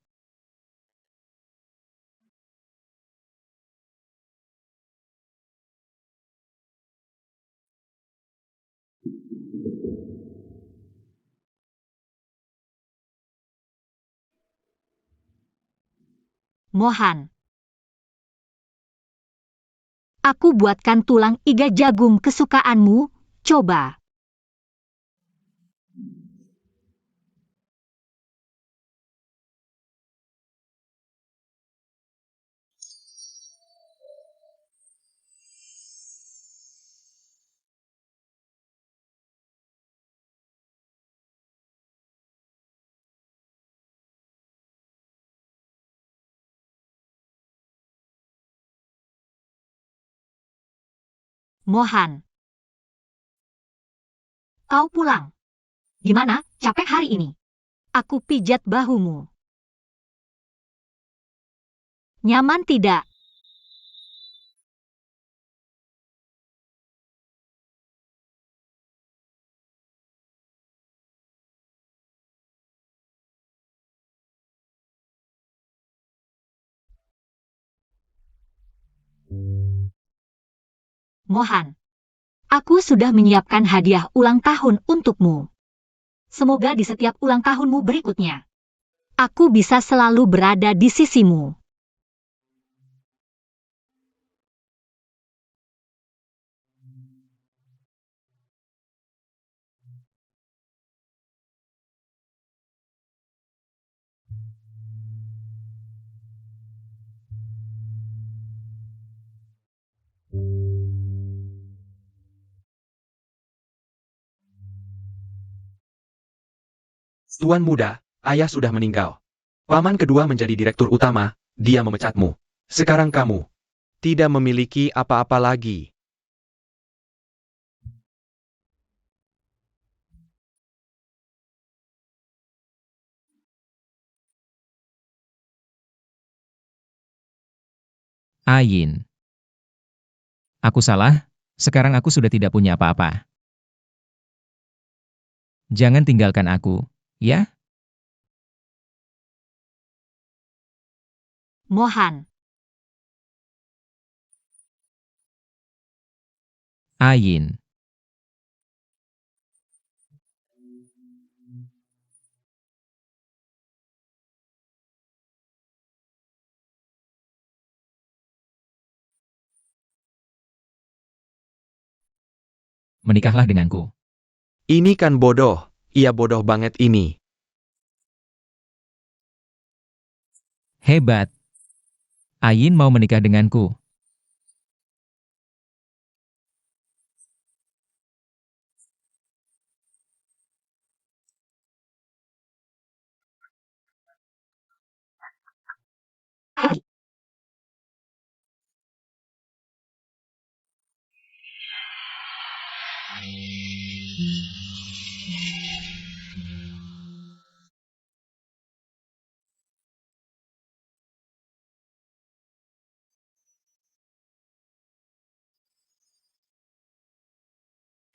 Mohan. Aku buatkan tulang iga jagung kesukaanmu, coba. Mohan, kau pulang. Gimana, capek hari ini? Aku pijat bahumu. Nyaman tidak? Mohan, aku sudah menyiapkan hadiah ulang tahun untukmu. Semoga di setiap ulang tahunmu berikutnya, aku bisa selalu berada di sisimu. Tuan muda, ayah sudah meninggal. Paman kedua menjadi direktur utama, dia memecatmu. Sekarang kamu tidak memiliki apa-apa lagi. Ayin. Aku salah, sekarang aku sudah tidak punya apa-apa. Jangan tinggalkan aku, ya? Mohan, Ayin. Menikahlah denganku. Ini kan bodoh, ia bodoh banget ini. Hebat. Ayin mau menikah denganku.